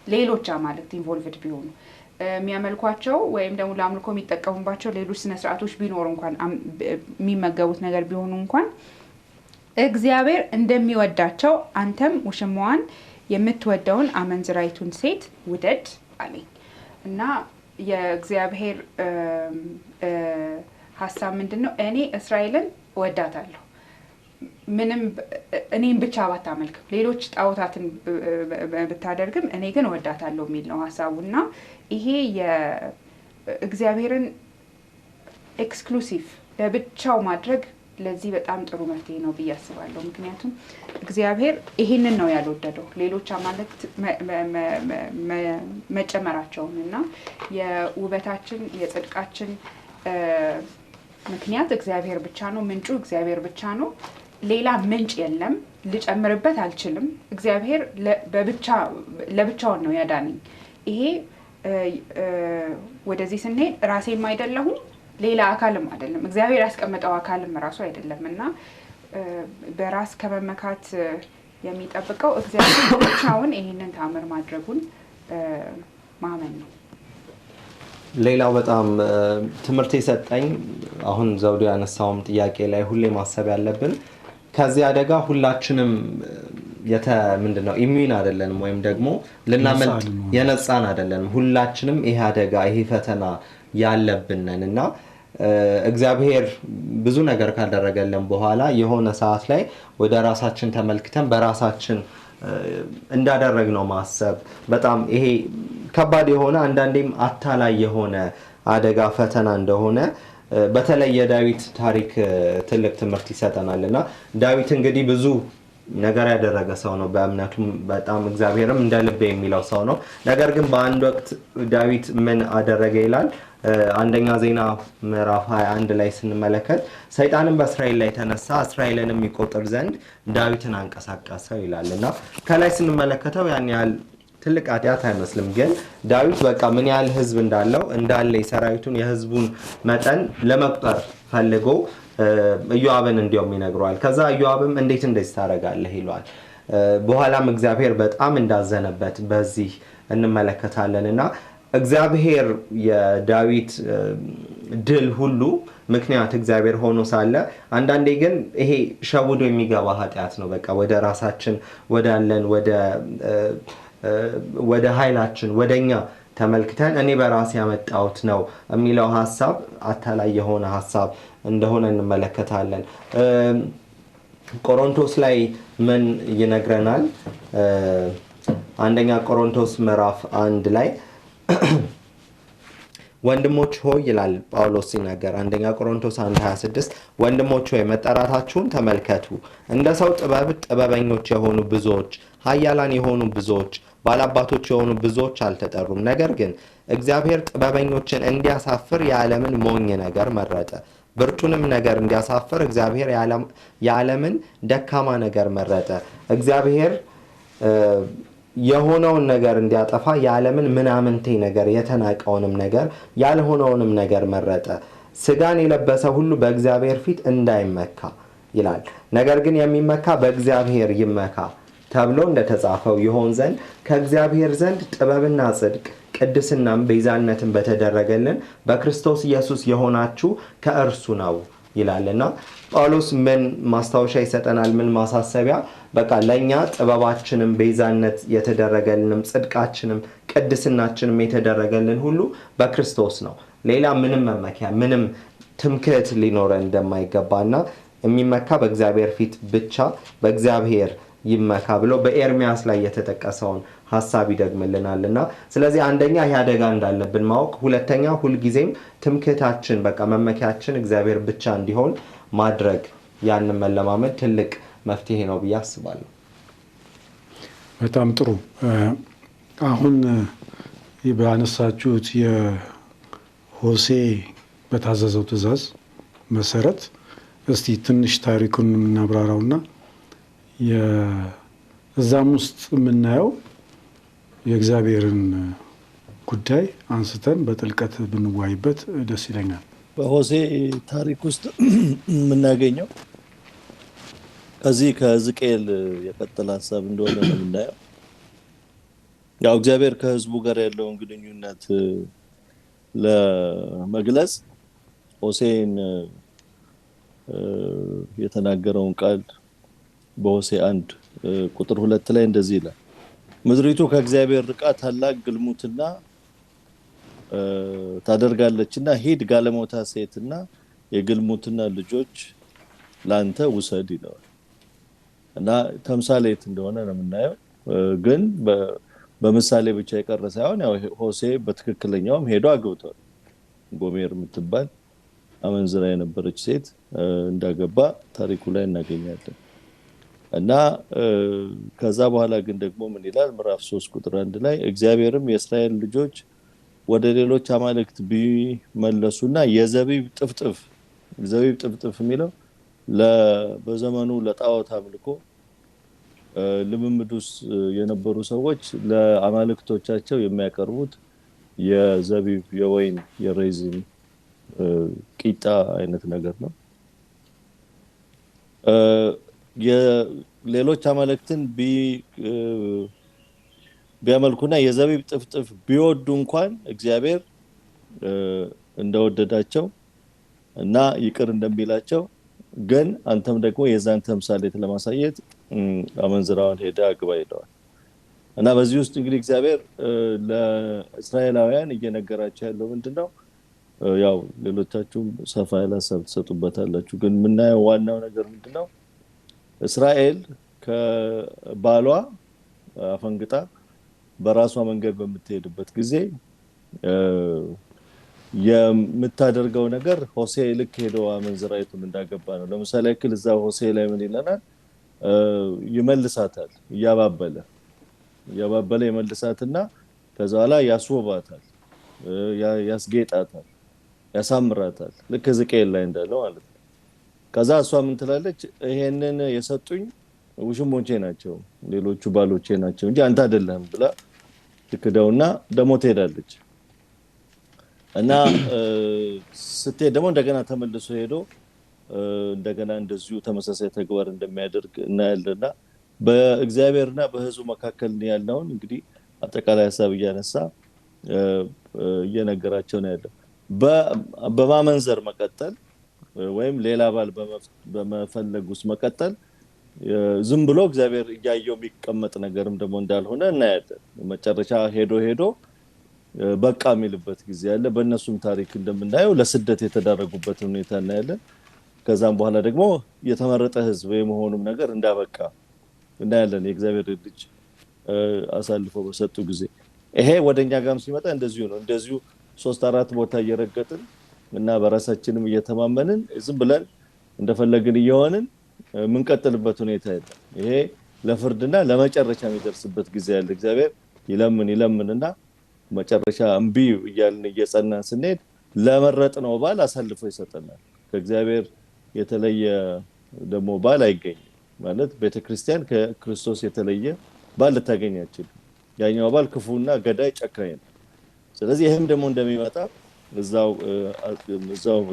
Speaker 3: ሌሎች አማልክት ኢንቮልቭድ ቢሆኑ የሚያመልኳቸው ወይም ደግሞ ለአምልኮ የሚጠቀሙባቸው ሌሎች ስነ ስርዓቶች ቢኖሩ እንኳን የሚመገቡት ነገር ቢሆኑ እንኳን እግዚአብሔር እንደሚወዳቸው አንተም ውሽማዋን የምትወደውን አመንዝራይቱን ሴት ውደድ አለኝ እና የእግዚአብሔር ሀሳብ ምንድን ነው? እኔ እስራኤልን እወዳታለሁ ምንም እኔም ብቻ ባታመልክም ሌሎች ጣዖታትን ብታደርግም እኔ ግን እወዳታለሁ የሚል ነው ሀሳቡና ይሄ የእግዚአብሔርን ኤክስክሉሲቭ ለብቻው ማድረግ ለዚህ በጣም ጥሩ መፍትሄ ነው ብዬ አስባለሁ። ምክንያቱም እግዚአብሔር ይሄንን ነው ያልወደደው ሌሎች አማልክት መጨመራቸውን እና የውበታችን የጽድቃችን ምክንያት እግዚአብሔር ብቻ ነው፣ ምንጩ እግዚአብሔር ብቻ ነው። ሌላ ምንጭ የለም፣ ልጨምርበት አልችልም። እግዚአብሔር ለብቻውን ነው ያዳነኝ። ይሄ ወደዚህ ስንሄድ ራሴም አይደለሁም ሌላ አካልም አይደለም፣ እግዚአብሔር ያስቀመጠው አካልም ራሱ አይደለም እና በራስ ከመመካት የሚጠብቀው እግዚአብሔር ብቻውን ይህንን ተአምር ማድረጉን ማመን ነው።
Speaker 2: ሌላው በጣም ትምህርት የሰጠኝ አሁን ዘውዱ ያነሳውም ጥያቄ ላይ ሁሌ ማሰብ ያለብን ከዚህ አደጋ ሁላችንም ምንድነው ኢሚዩን አይደለንም ወይም ደግሞ ልናመልጥ የነጻን አይደለንም። ሁላችንም ይሄ አደጋ ይሄ ፈተና ያለብንን እና እግዚአብሔር ብዙ ነገር ካደረገልን በኋላ የሆነ ሰዓት ላይ ወደ ራሳችን ተመልክተን በራሳችን እንዳደረግነው ማሰብ በጣም ይሄ ከባድ የሆነ አንዳንዴም አታላይ የሆነ አደጋ ፈተና እንደሆነ በተለይ የዳዊት ታሪክ ትልቅ ትምህርት ይሰጠናልና ዳዊት እንግዲህ ብዙ ነገር ያደረገ ሰው ነው። በእምነቱም በጣም እግዚአብሔርም እንደ ልብ የሚለው ሰው ነው። ነገር ግን በአንድ ወቅት ዳዊት ምን አደረገ ይላል አንደኛ ዜና ምዕራፍ 21 ላይ ስንመለከት ሰይጣንም በእስራኤል ላይ ተነሳ እስራኤልንም ይቆጥር ዘንድ ዳዊትን አንቀሳቀሰው ይላልና ከላይ ስንመለከተው ያን ያህል ትልቅ ኃጢአት አይመስልም። ግን ዳዊት በቃ ምን ያህል ህዝብ እንዳለው እንዳለ የሰራዊቱን የህዝቡን መጠን ለመቁጠር ፈልጎ ኢዮአብን እንዲያውም ይነግረዋል። ከዛ ኢዮአብም እንዴት እንደዚህ ታደርጋለህ ይለዋል። በኋላም እግዚአብሔር በጣም እንዳዘነበት በዚህ እንመለከታለንና እግዚአብሔር የዳዊት ድል ሁሉ ምክንያት እግዚአብሔር ሆኖ ሳለ አንዳንዴ ግን ይሄ ሸውዶ የሚገባ ኃጢአት ነው። በቃ ወደ ራሳችን ወዳለን ወደ ኃይላችን ወደኛ ተመልክተን እኔ በራሴ ያመጣሁት ነው የሚለው ሐሳብ አታላይ የሆነ ሐሳብ እንደሆነ እንመለከታለን። ቆሮንቶስ ላይ ምን ይነግረናል? አንደኛ ቆሮንቶስ ምዕራፍ 1 ላይ ወንድሞች ሆይ ይላል ጳውሎስ ሲናገር አንደኛ ቆሮንቶስ 1:26 ወንድሞች ሆይ መጠራታችሁን ተመልከቱ። እንደ ሰው ጥበብ ጥበበኞች የሆኑ ብዙዎች፣ ኃያላን የሆኑ ብዙዎች፣ ባላባቶች የሆኑ ብዙዎች አልተጠሩም። ነገር ግን እግዚአብሔር ጥበበኞችን እንዲያሳፍር የዓለምን ሞኝ ነገር መረጠ። ብርቱንም ነገር እንዲያሳፍር እግዚአብሔር የዓለምን ደካማ ነገር መረጠ። እግዚአብሔር የሆነውን ነገር እንዲያጠፋ የዓለምን ምናምንቴ ነገር የተናቀውንም ነገር ያልሆነውንም ነገር መረጠ። ስጋን የለበሰ ሁሉ በእግዚአብሔር ፊት እንዳይመካ ይላል። ነገር ግን የሚመካ በእግዚአብሔር ይመካ ተብሎ እንደተጻፈው ይሆን ዘንድ ከእግዚአብሔር ዘንድ ጥበብና ጽድቅ ቅድስናም ቤዛነትን በተደረገልን በክርስቶስ ኢየሱስ የሆናችሁ ከእርሱ ነው ይላልና ጳውሎስ ምን ማስታወሻ ይሰጠናል? ምን ማሳሰቢያ? በቃ ለኛ ጥበባችንም ቤዛነት የተደረገልንም ጽድቃችንም ቅድስናችንም የተደረገልን ሁሉ በክርስቶስ ነው። ሌላ ምንም መመኪያ ምንም ትምክህት ሊኖረን እንደማይገባና የሚመካ በእግዚአብሔር ፊት ብቻ በእግዚአብሔር ይመካ ብሎ በኤርሚያስ ላይ የተጠቀሰውን ሐሳብ ይደግምልናልና ስለዚህ አንደኛ ይሄ አደጋ እንዳለብን ማወቅ፣ ሁለተኛ ሁልጊዜም ትምክህታችን በቃ መመኪያችን እግዚአብሔር ብቻ እንዲሆን ማድረግ ያንን መለማመድ ትልቅ መፍትሄ ነው ብዬ አስባለሁ።
Speaker 1: በጣም ጥሩ። አሁን ባነሳችሁት የሆሴ በታዘዘው ትእዛዝ መሰረት እስቲ ትንሽ ታሪኩን እናብራራውና እዛም ውስጥ የምናየው የእግዚአብሔርን ጉዳይ አንስተን በጥልቀት ብንዋይበት ደስ ይለኛል።
Speaker 4: በሆሴ ታሪክ ውስጥ የምናገኘው ከዚህ ከሕዝቅኤል የቀጠለ ሀሳብ እንደሆነ ነው የምናየው። ያው እግዚአብሔር ከህዝቡ ጋር ያለውን ግንኙነት ለመግለጽ ሆሴን የተናገረውን ቃል በሆሴ 1 ቁጥር 2 ላይ እንደዚህ ይላል። ምድሪቱ ከእግዚአብሔር ርቃ ታላቅ ግልሙትና ታደርጋለችና ሂድ ጋለሞታ ሴትና የግልሙትና ልጆች ላንተ ውሰድ ይለዋል። እና ተምሳሌት እንደሆነ ነው የምናየው። ግን በምሳሌ ብቻ የቀረ ሳይሆን ያው ሆሴ በትክክለኛውም ሄዶ አግብቷል። ጎሜር የምትባል አመንዝራ የነበረች ሴት እንዳገባ ታሪኩ ላይ እናገኛለን። እና ከዛ በኋላ ግን ደግሞ ምን ይላል? ምዕራፍ 3 ቁጥር 1 ላይ እግዚአብሔርም የእስራኤል ልጆች ወደ ሌሎች አማልክት ቢመለሱና የዘቢብ ጥፍጥፍ የሚለው በዘመኑ ለጣዖት አምልኮ ልምምድ ውስጥ የነበሩ ሰዎች ለአማልክቶቻቸው የሚያቀርቡት የዘቢብ የወይን የሬዚን ቂጣ አይነት ነገር ነው። ሌሎች አማልክትን ቢያመልኩና የዘቢብ ጥፍጥፍ ቢወዱ እንኳን እግዚአብሔር እንደወደዳቸው እና ይቅር እንደሚላቸው ግን አንተም ደግሞ የዛን ተምሳሌት ለማሳየት አመንዝራውን ሄዳ አግባ ይለዋል። እና በዚህ ውስጥ እንግዲህ እግዚአብሔር ለእስራኤላውያን እየነገራቸው ያለው ምንድነው? ያው ሌሎቻችሁም ሰፋ ያለ ሀሳብ ትሰጡበታላችሁ፣ ግን የምናየው ዋናው ነገር ምንድነው? እስራኤል ከባሏ አፈንግጣ በራሷ መንገድ በምትሄድበት ጊዜ የምታደርገው ነገር ሆሴዕ ልክ ሄዶ አመንዝራይቱን እንዳገባ ነው። ለምሳሌ ያክል እዛ ሆሴዕ ላይ ምን ይለናል? ይመልሳታል፣ እያባበለ ይመልሳትና ከዛ በኋላ ያስወባታል፣ ያስጌጣታል፣ ያሳምራታል። ልክ ሕዝቅኤል ላይ እንዳለው ማለት ነው። ከዛ እሷ ምን ትላለች? ይሄንን የሰጡኝ ውሽሞቼ ናቸው፣ ሌሎቹ ባሎቼ ናቸው እንጂ አንተ አይደለህም ብላ ትክደውና ደሞ ትሄዳለች። እና ስትሄድ ደግሞ እንደገና ተመልሶ ሄዶ እንደገና እንደዚሁ ተመሳሳይ ተግባር እንደሚያደርግ እናያለንና በእግዚአብሔርና በሕዝቡ መካከል ያለውን እንግዲህ አጠቃላይ ሐሳብ እያነሳ እየነገራቸው ነው ያለው። በማመንዘር መቀጠል ወይም ሌላ ባል በመፈለግ ውስጥ መቀጠል ዝም ብሎ እግዚአብሔር እያየው የሚቀመጥ ነገርም ደግሞ እንዳልሆነ እናያለን። መጨረሻ ሄዶ በቃ የሚልበት ጊዜ አለ። በእነሱም ታሪክ እንደምናየው ለስደት የተዳረጉበት ሁኔታ እናያለን። ከዛም በኋላ ደግሞ የተመረጠ ሕዝብ የመሆኑም ነገር እንዳበቃ እናያለን። የእግዚአብሔር ልጅ አሳልፈው በሰጡ ጊዜ ይሄ ወደኛ ጋርም ሲመጣ እንደዚሁ ነው። እንደዚሁ 3-4 ቦታ እየረገጥን እና በራሳችንም እየተማመንን ዝም ብለን እንደፈለግን እየሆንን የምንቀጥልበት ሁኔታ የለም። ይሄ ለፍርድና ለመጨረሻ የሚደርስበት ጊዜ ያለ እግዚአብሔር ይለምንና መጨረሻ እምቢ እያልን እየጸናን ስንሄድ ለመረጥነው ባል አሳልፎ ይሰጠናል። ከእግዚአብሔር የተለየ ደግሞ ባል አይገኝም። ማለት ቤተክርስቲያን ከክርስቶስ የተለየ ባል ልታገኝ አትችልም። ያኛው ባል ክፉና ገዳይ ጨካኝ ነው። ስለዚህ ይሄም ደግሞ እንደሚመጣ እዛው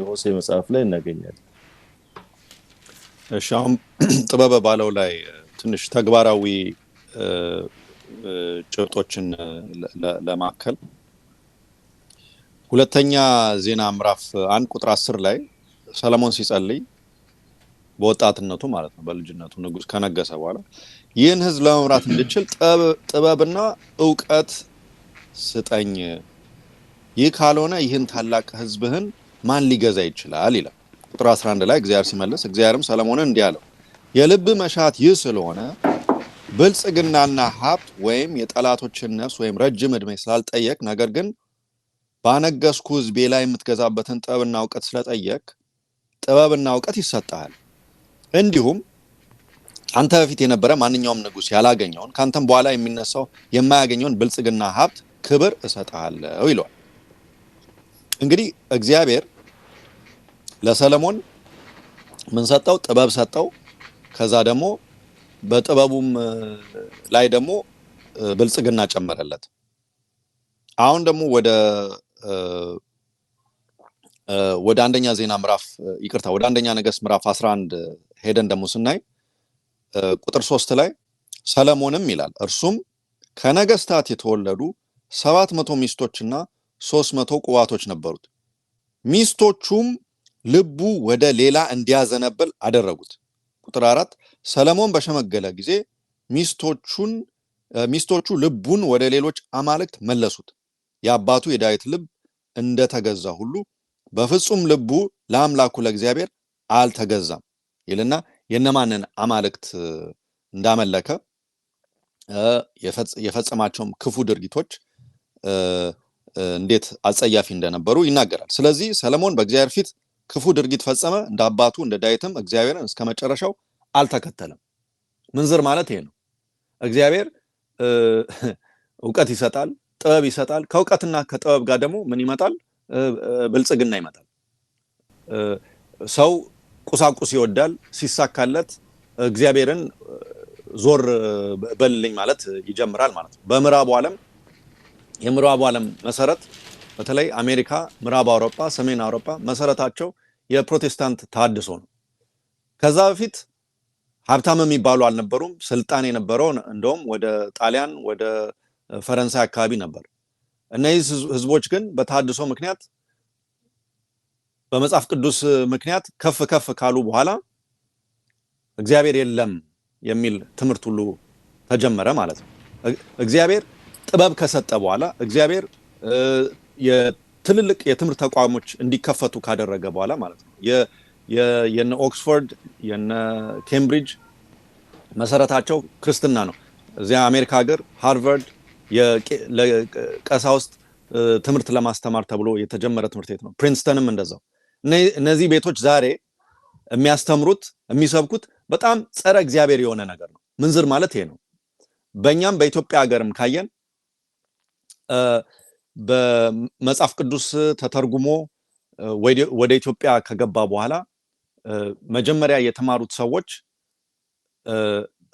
Speaker 4: ሆሴዕ መጽሐፍ ላይ እናገኛለን።
Speaker 5: እሺ፣ አሁን ጥበበ ባለው ላይ ትንሽ ተግባራዊ ጭብጦችን ለማከል ሁለተኛ ዜና ምዕራፍ 1 ቁጥር 10 ላይ ሰለሞን ሲጸልይ በወጣትነቱ ማለት ነው፣ በልጅነቱ ንጉስ ከነገሰ በኋላ ይህን ህዝብ ለመምራት እንድችል ጥበብና ዕውቀት ስጠኝ፣ ይህ ካልሆነ ይህን ታላቅ ህዝብህን ማን ሊገዛ ይችላል ይላል። ቁጥር 11 ላይ እግዚአብሔር ሲመልስ እግዚአብሔርም ሰለሞንን እንዲህ አለው፣ የልብ መሻት ይህ ስለሆነ ብልጽግናና ሀብት ወይም የጠላቶችን ነፍስ ወይም ረጅም ዕድሜ ስላልጠየቅ፣ ነገር ግን ባነገስኩ ህዝቤ ላይ የምትገዛበትን ጥበብና ዕውቀት ስለጠየቅ ጥበብና ዕውቀት ይሰጣል። እንዲሁም አንተ በፊት የነበረ ማንኛውም ንጉስ ያላገኘውን ካንተም በኋላ የሚነሳው የማያገኘውን ብልጽግና ሀብት ክብር እሰጣለሁ ይለዋል። እንግዲህ እግዚአብሔር ለሰለሞን ምን ሰጠው? ጥበብ ሰጠው። ከዛ ደግሞ በጥበቡም ላይ ደግሞ ብልጽግና ጨመረለት። አሁን ደግሞ ወደ አንደኛ ዜና ምዕራፍ ወደ አንደኛ ነገሥት ምዕራፍ 11 ሄደን ደግሞ ስናይ ቁጥር 3 ላይ ሰለሞንም ይላል እርሱም ከነገስታት የተወለዱ 700 ሚስቶችና 300 ቁባቶች ነበሩት። ሚስቶቹም ልቡ ወደ ሌላ እንዲያዘነብል አደረጉት። ቁጥር 4 ሰለሞን በሸመገለ ጊዜ ሚስቶቹ ልቡን ወደ ሌሎች አማልክት መለሱት። የአባቱ የዳዊት ልብ እንደተገዛ ሁሉ በፍጹም ልቡ ለአምላኩ ለእግዚአብሔር አልተገዛም ይልና የነማንን አማልክት እንዳመለከ የፈጸማቸውም ክፉ ድርጊቶች እንዴት አጸያፊ እንደነበሩ ይናገራል። ስለዚህ ሰለሞን በእግዚአብሔር ፊት ክፉ ድርጊት ፈጸመ፣ እንደ አባቱ እንደ ዳዊትም እግዚአብሔርን እስከ መጨረሻው አልተከተለም። ምንዝር ማለት ይሄ ነው። እግዚአብሔር ዕውቀት ይሰጣል፣ ጥበብ ይሰጣል። ከዕውቀትና ከጥበብ ጋር ደግሞ ምን ይመጣል? ብልጽግና ይመጣል። ሰው ቁሳቁስ ይወዳል። ሲሳካለት እግዚአብሔርን ዞር በልልኝ ማለት ይጀምራል ማለት ነው። በምዕራቡ ዓለም የምዕራቡ ዓለም መሰረት በተለይ አሜሪካ፣ ምዕራብ አውሮፓ፣ ሰሜን አውሮፓ መሰረታቸው የፕሮቴስታንት ተሐድሶ ነው። ከዛ በፊት ሀብታም የሚባሉ አልነበሩም። ስልጣን የነበረው እንደውም ወደ ጣሊያን ወደ ፈረንሳይ አካባቢ ነበር። እነዚህ ህዝቦች ግን በተሐድሶ ምክንያት በመጽሐፍ ቅዱስ ምክንያት ከፍ ከፍ ካሉ በኋላ እግዚአብሔር የለም የሚል ትምህርት ሁሉ ተጀመረ ማለት ነው። እግዚአብሔር ጥበብ ከሰጠ በኋላ እግዚአብሔር የትልልቅ የትምህርት ተቋሞች እንዲከፈቱ ካደረገ በኋላ ማለት ነው። የነ ኦክስፎርድ የነ ኬምብሪጅ መሰረታቸው ክርስትና ነው። እዚያ አሜሪካ ሀገር ሃርቫርድ የቀሳውስት ትምህርት ለማስተማር ተብሎ የተጀመረ ትምህርት ቤት ነው። ፕሪንስተንም እንደዛው። እነዚህ ቤቶች ዛሬ የሚያስተምሩት የሚሰብኩት በጣም ጸረ እግዚአብሔር የሆነ ነገር ነው። ምንዝር ማለት ይሄ ነው። በእኛም በኢትዮጵያ ሀገርም ካየን በመጽሐፍ ቅዱስ ተተርጉሞ ወደ ኢትዮጵያ ከገባ በኋላ መጀመሪያ የተማሩት ሰዎች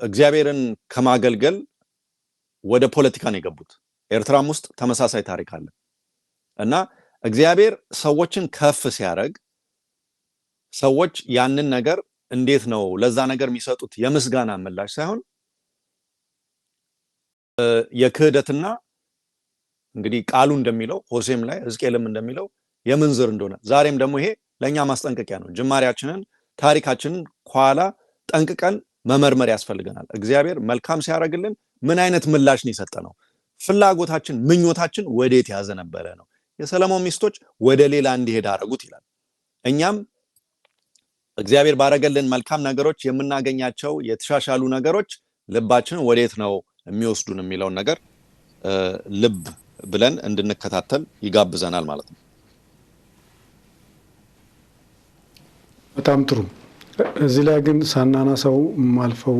Speaker 5: እግዚአብሔርን ከማገልገል ወደ ፖለቲካ ነው የገቡት። ኤርትራም ውስጥ ተመሳሳይ ታሪክ አለ እና እግዚአብሔር ሰዎችን ከፍ ሲያደርግ ሰዎች ያንን ነገር እንዴት ነው ለዛ ነገር የሚሰጡት የምስጋና ምላሽ ሳይሆን የክህደትና እንግዲህ ቃሉ እንደሚለው ሆሴም ላይ ሕዝቅኤልም እንደሚለው የምንዝር እንደሆነ ዛሬም ደግሞ ይሄ ለኛ ማስጠንቀቂያ ነው። ጅማሬያችንን ታሪካችንን ኋላ ጠንቅቀን መመርመር ያስፈልገናል። እግዚአብሔር መልካም ሲያደርግልን ምን አይነት ምላሽ ነው የሰጠነው? ፍላጎታችን ምኞታችን ወዴት ያዘ ነበረ ነው። የሰለሞን ሚስቶች ወደ ሌላ እንዲሄድ አደረጉት ይላል። እኛም እግዚአብሔር ባረገልን መልካም ነገሮች የምናገኛቸው የተሻሻሉ ነገሮች ልባችንን ወዴት ነው የሚወስዱን የሚለውን ነገር ልብ ብለን እንድንከታተል ይጋብዘናል ማለት ነው።
Speaker 1: በጣም ጥሩ። እዚህ ላይ ግን ሳናናሳው ማልፈው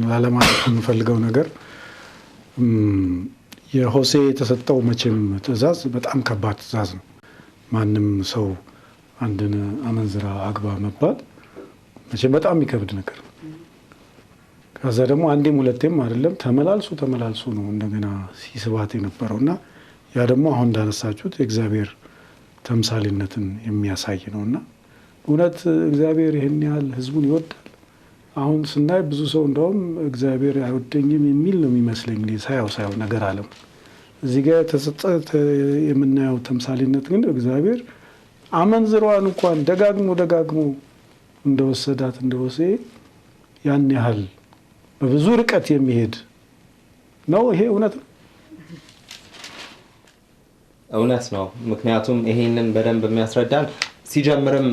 Speaker 1: ላለማለት የምፈልገው ነገር የሆሴ የተሰጠው መቼም ትእዛዝ በጣም ከባድ ትእዛዝ ነው። ማንም ሰው አንድን አመንዝራ አግባ መባል መቼም በጣም የሚከብድ ነገር ነው። ከዛ ደግሞ አንዴም ሁለቴም አይደለም ተመላልሶ ነው እንደገና ሲስባት የነበረው እና ያ ደግሞ አሁን እንዳነሳችሁት የእግዚአብሔር ተምሳሌነትን የሚያሳይ ነውና እውነት እግዚአብሔር ይሄን ያህል ህዝቡን ይወዳል? አሁን ስናይ ብዙ ሰው እንደውም እግዚአብሔር አይወደኝም የሚል ነው የሚመስለኝ ሳያው ነገር አለም። እዚህ ጋር ተሰጠ የምናየው ተምሳሌነት ግን እግዚአብሔር አመንዝሯን እንኳን ደጋግሞ እንደወሰዳት እንደሆሴ ያን ያህል በብዙ ርቀት የሚሄድ ነው። ይሄ እውነት ነው።
Speaker 2: እውነት ነው። ምክንያቱም ይሄንን በደንብ የሚያስረዳን ሲጀምርም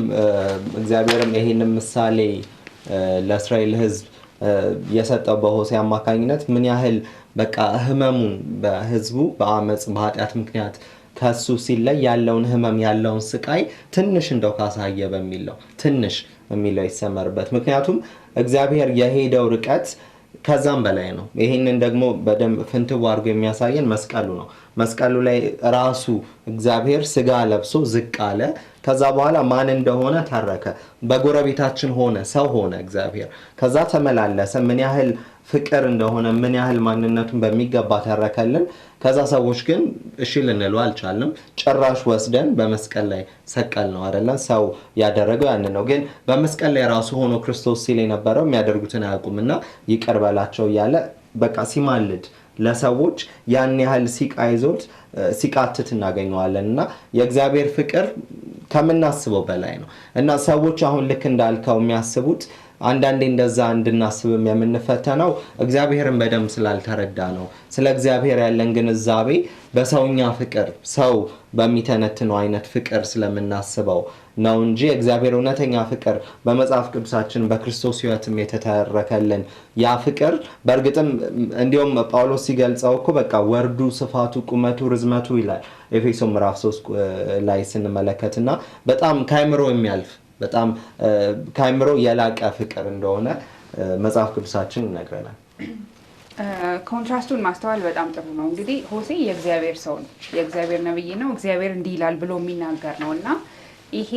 Speaker 2: እግዚአብሔርም ይሄንን ምሳሌ ለእስራኤል ህዝብ የሰጠው በሆሴ አማካኝነት ምን ያህል በቃ ህመሙን በህዝቡ በአመጽ በኃጢአት ምክንያት ከሱ ሲለይ ያለውን ህመም ያለውን ስቃይ ትንሽ እንደው ካሳየ በሚለው ትንሽ የሚለው ይሰመርበት። ምክንያቱም እግዚአብሔር የሄደው ርቀት ከዛም በላይ ነው። ይሄንን ደግሞ በደንብ ፍንትው አድርጎ የሚያሳየን መስቀሉ ነው። መስቀሉ ላይ ራሱ እግዚአብሔር ስጋ ለብሶ ዝቅ አለ። ከዛ በኋላ ማን እንደሆነ ተረከ። በጎረቤታችን ሆነ፣ ሰው ሆነ እግዚአብሔር። ከዛ ተመላለሰ። ምን ያህል ፍቅር እንደሆነ ምን ያህል ማንነቱን በሚገባ ተረከልን። ከዛ ሰዎች ግን እሺ ልንለው አልቻልንም። ጭራሽ ወስደን በመስቀል ላይ ሰቀል ነው አይደለ? ሰው ያደረገው ያን ነው። ግን በመስቀል ላይ ራሱ ሆኖ ክርስቶስ ሲል የነበረው የሚያደርጉትን አያውቁምና ይቅር በላቸው እያለ በቃ ሲማልድ ለሰዎች ያን ያህል ሲቃይዞት ሲቃትት እናገኘዋለን። እና የእግዚአብሔር ፍቅር ከምናስበው በላይ ነው። እና ሰዎች አሁን ልክ እንዳልከው የሚያስቡት አንዳንዴ እንደዛ እንድናስብም የምንፈተነው እግዚአብሔርን በደንብ ስላልተረዳ ነው። ስለ እግዚአብሔር ያለን ግንዛቤ በሰውኛ ፍቅር ሰው በሚተነትነው አይነት ፍቅር ስለምናስበው ነው እንጂ እግዚአብሔር እውነተኛ ፍቅር በመጽሐፍ ቅዱሳችን በክርስቶስ ሕይወትም የተተረከልን ያ ፍቅር በእርግጥም እንዲሁም ጳውሎስ ሲገልጸው እኮ በቃ ወርዱ፣ ስፋቱ፣ ቁመቱ፣ ርዝመቱ ይላል ኤፌሶን ምዕራፍ 3 ላይ ስንመለከትና በጣም ካይምሮ የሚያልፍ በጣም ካይምሮ የላቀ ፍቅር እንደሆነ መጽሐፍ ቅዱሳችን ይነግረናል።
Speaker 3: ኮንትራስቱን ማስተዋል በጣም ጥሩ ነው። እንግዲህ ሆሴ የእግዚአብሔር ሰው ነው፣ የእግዚአብሔር ነብይ ነው። እግዚአብሔር እንዲህ ይላል ብሎ የሚናገር ነው እና ይሄ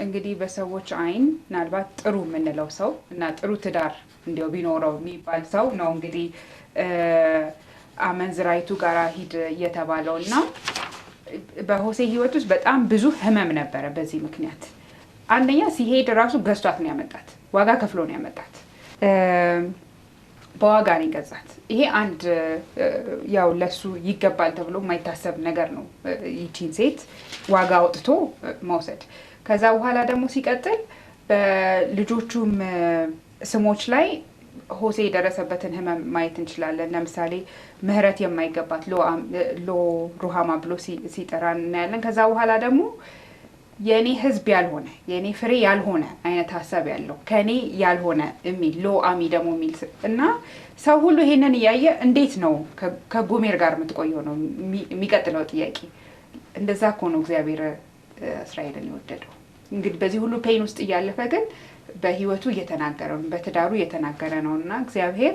Speaker 3: እንግዲህ በሰዎች አይን ምናልባት ጥሩ የምንለው ሰው እና ጥሩ ትዳር እንዲያው ቢኖረው የሚባል ሰው ነው እንግዲህ አመንዝራይቱ ጋር ሂድ እየተባለው እና በሆሴ ህይወት ውስጥ በጣም ብዙ ህመም ነበረ። በዚህ ምክንያት አንደኛ ሲሄድ ራሱ ገዝቷት ነው ያመጣት፣ ዋጋ ከፍሎ ነው ያመጣት፣ በዋጋ ነው የገዛት። ይሄ አንድ ያው ለሱ ይገባል ተብሎ የማይታሰብ ነገር ነው፣ ይቺን ሴት ዋጋ አውጥቶ መውሰድ። ከዛ በኋላ ደግሞ ሲቀጥል በልጆቹም ስሞች ላይ ሆሴ የደረሰበትን ህመም ማየት እንችላለን። ለምሳሌ ምህረት የማይገባት ሎ ሩሃማ ብሎ ሲጠራ እናያለን። ከዛ በኋላ ደግሞ የኔ ህዝብ ያልሆነ የኔ ፍሬ ያልሆነ አይነት ሀሳብ ያለው ከኔ ያልሆነ የሚል ሎ አሚ ደግሞ የሚል እና ሰው ሁሉ ይሄንን እያየ እንዴት ነው ከጎሜር ጋር የምትቆየው ነው የሚቀጥለው ጥያቄ። እንደዛ እኮ ነው እግዚአብሔር እስራኤልን የወደደው። እንግዲህ በዚህ ሁሉ ፔን ውስጥ እያለፈ ግን በህይወቱ እየተናገረ ነው፣ በትዳሩ እየተናገረ ነው እና እግዚአብሔር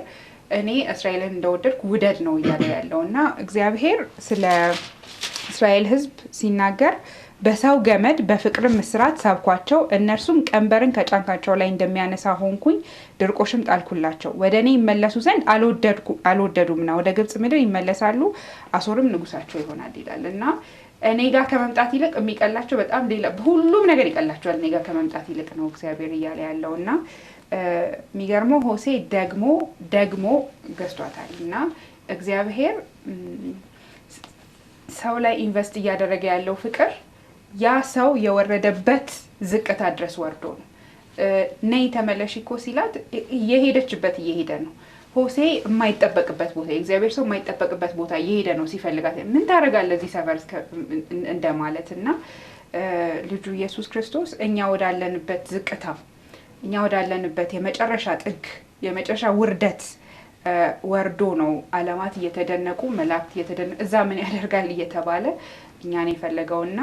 Speaker 3: እኔ እስራኤልን እንደወደድኩ ውደድ ነው እያለ ያለው እና እግዚአብሔር ስለ እስራኤል ህዝብ ሲናገር በሰው ገመድ በፍቅርም ምስራት ሳብኳቸው፣ እነርሱም ቀንበርን ከጫንቃቸው ላይ እንደሚያነሳ ሆንኩኝ፣ ድርቆሽም ጣልኩላቸው። ወደ እኔ ይመለሱ ዘንድ አልወደዱምና ወደ ግብጽ ምድር ይመለሳሉ፣ አሶርም ንጉሳቸው ይሆናል ይላል እና እኔ ጋር ከመምጣት ይልቅ የሚቀላቸው በጣም ሌላ ሁሉም ነገር ይቀላቸዋል እኔ ጋር ከመምጣት ይልቅ ነው እግዚአብሔር እያለ ያለው እና የሚገርመው ሆሴ ደግሞ ገዝቷታል እና እግዚአብሔር ሰው ላይ ኢንቨስት እያደረገ ያለው ፍቅር ያ ሰው የወረደበት ዝቅታ ድረስ ወርዶ ነው። ነይ ተመለሽ እኮ ሲላት እየሄደ ነው። ሆሴ የማይጠበቅበት ቦታ የእግዚአብሔር ሰው የማይጠበቅበት ቦታ እየሄደ ነው ሲፈልጋት፣ ምን ታደርጋለህ እዚህ ሰፈር እንደማለት እና ልጁ ኢየሱስ ክርስቶስ እኛ ወዳለንበት ዝቅታ፣ እኛ ወዳለንበት የመጨረሻ ጥግ፣ የመጨረሻ ውርደት ወርዶ ነው ዓለማት እየተደነቁ መላእክት እየተደነቁ እዛ ምን ያደርጋል እየተባለ እኛን የፈለገውና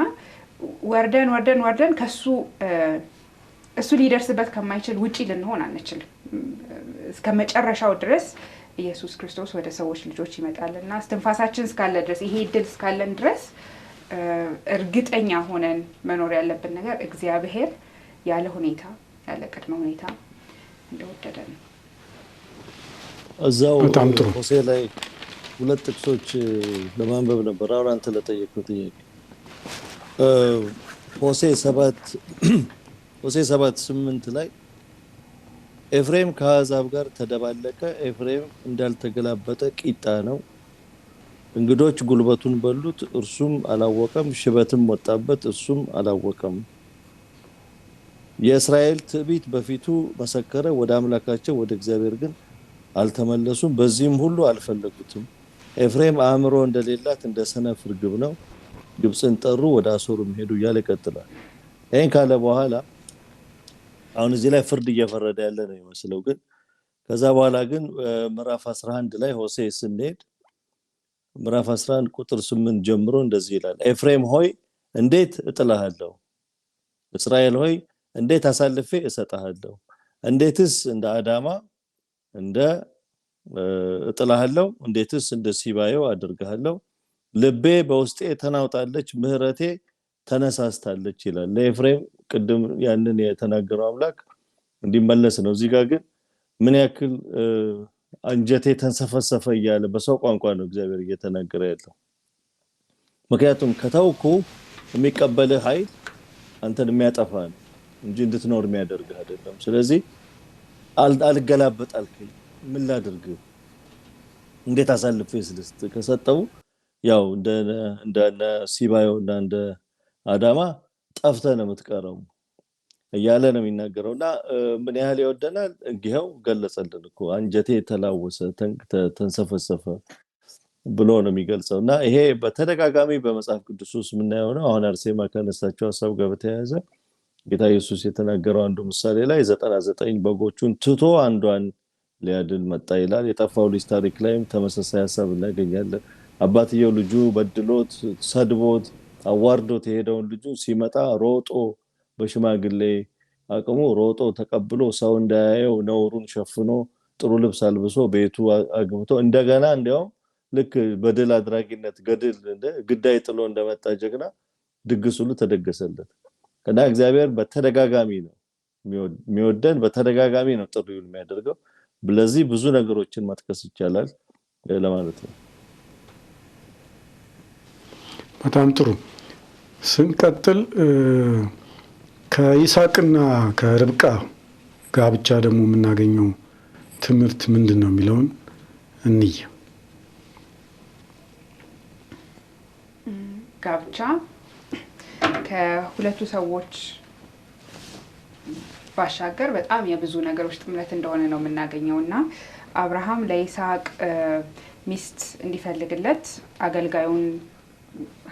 Speaker 3: ወርደን ከሱ እሱ ሊደርስበት ከማይችል ውጪ ልንሆን አንችልም። እስከ መጨረሻው ድረስ ኢየሱስ ክርስቶስ ወደ ሰዎች ልጆች ይመጣልና እስትንፋሳችን እስካለ ድረስ ይሄ እድል እስካለን ድረስ እርግጠኛ ሆነን መኖር ያለብን ነገር እግዚአብሔር ያለ ሁኔታ ያለ ቅድመ ሁኔታ እንደወደደ ነው።
Speaker 4: እዛው ሆሴ ላይ ሁለት ጥቅሶች ለማንበብ ነበር አሁን አንተ ለጠየቀው ጥያቄ። ሆሴ 7:8 ላይ ኤፍሬም ከአሕዛብ ጋር ተደባለቀ፣ ኤፍሬም እንዳልተገላበጠ ቂጣ ነው፣ እንግዶች ጉልበቱን በሉት እርሱም አላወቀም፣ ሽበትም ወጣበት እርሱም አላወቀም። የእስራኤል ትዕቢት በፊቱ መሰከረ፣ ወደ አምላካቸው ወደ እግዚአብሔር ግን አልተመለሱም፣ በዚህም ሁሉ አልፈለጉትም። ኤፍሬም አእምሮ እንደሌላት እንደ ሰነፍ ርግብ ነው፣ ግብፅን ጠሩ ወደ አሶርም ሄዱ እያለ ይቀጥላል። ይሄን ካለ በኋላ አሁን እዚህ ላይ ፍርድ እየፈረደ ያለ ነው ይመስለው፣ ግን ከዛ በኋላ ግን ምዕራፍ 11 ላይ ሆሴ ስንሄድ ምዕራፍ 11 ቁጥር 8 ጀምሮ እንደዚህ ይላል። ኤፍሬም ሆይ እንዴት እጥልሃለሁ፣ እስራኤል ሆይ እንዴት አሳልፌ እሰጥሃለሁ፣ እንዴትስ እንደ አዳማ እንደ እጥልሃለሁ፣ እንዴትስ እንደ ሲባዮ አድርግሃለሁ። ልቤ በውስጤ ተናውጣለች፣ ምህረቴ ተነሳስታለች ይላል። ለኤፍሬም ቅድም ያንን የተናገረው አምላክ እንዲመለስ ነው። እዚህ ጋር ግን ምን ያክል አንጀቴ ተንሰፈሰፈ እያለ በሰው ቋንቋ ነው እግዚአብሔር እየተናገረ ያለው። ምክንያቱም ከተውኩ የሚቀበልህ ኃይል አንተን የሚያጠፋ ነው እንጂ እንድትኖር የሚያደርግህ አይደለም። ስለዚህ አልገላበጥ አልከኝ፣ ምን ላድርግ? እንዴት አሳልፌ ስልስት ከሰጠው ያው እንደ ሲባዮ እና እንደ አዳማ ጠፍተህ ነው የምትቀረው እያለ ነው የሚናገረውና ምን ያህል ይወደናል እንግዲህ ገለጸልን እኮ አንጀቴ ተላወሰ ተንሰፈሰፈ ብሎ ነው የሚገልጸውና ይሄ በተደጋጋሚ በመጽሐፍ ቅዱስ ውስጥ የምናየው ነው። አሁን አርሴማ ከነሳቸው ሐሳብ ጋር በተያያዘ ጌታ ኢየሱስ የተናገረው አንዱ ምሳሌ ላይ 99 በጎቹን ትቶ አንዷን ሊያድን መጣ ይላል። የጠፋው ልጅ ታሪክ ላይም ተመሳሳይ ሐሳብ እናገኛለን። አባትየው ልጁ በድሎት ሰድቦት አዋርዶት የሄደውን ልጁ ሲመጣ ሮጦ በሽማግሌ አቅሙ ሮጦ ተቀብሎ ሰው እንዳያየው ነውሩን ሸፍኖ ጥሩ ልብስ አልብሶ ቤቱ አግብቶ እንደገና እንዲያው ልክ በድል አድራጊነት ግዳይ ጥሎ እንደመጣ ጀግና ድግስ ሁሉ ተደገሰለት። እና እግዚአብሔር በተደጋጋሚ ነው የሚወደን፣ በተደጋጋሚ ነው ጥሪውን የሚያደርገው። ስለዚህ ብዙ ነገሮችን መጥቀስ ይቻላል ለማለት ነው።
Speaker 1: በጣም ጥሩ። ስንቀጥል ከይስሐቅና ከርብቃ ጋብቻ ደግሞ የምናገኘው ትምህርት ምንድን ነው የሚለውን እንይ።
Speaker 3: ጋብቻ ከሁለቱ ሰዎች ባሻገር በጣም የብዙ ነገሮች ጥምረት እንደሆነ ነው የምናገኘው እና አብርሃም ለይስሐቅ ሚስት እንዲፈልግለት አገልጋዩን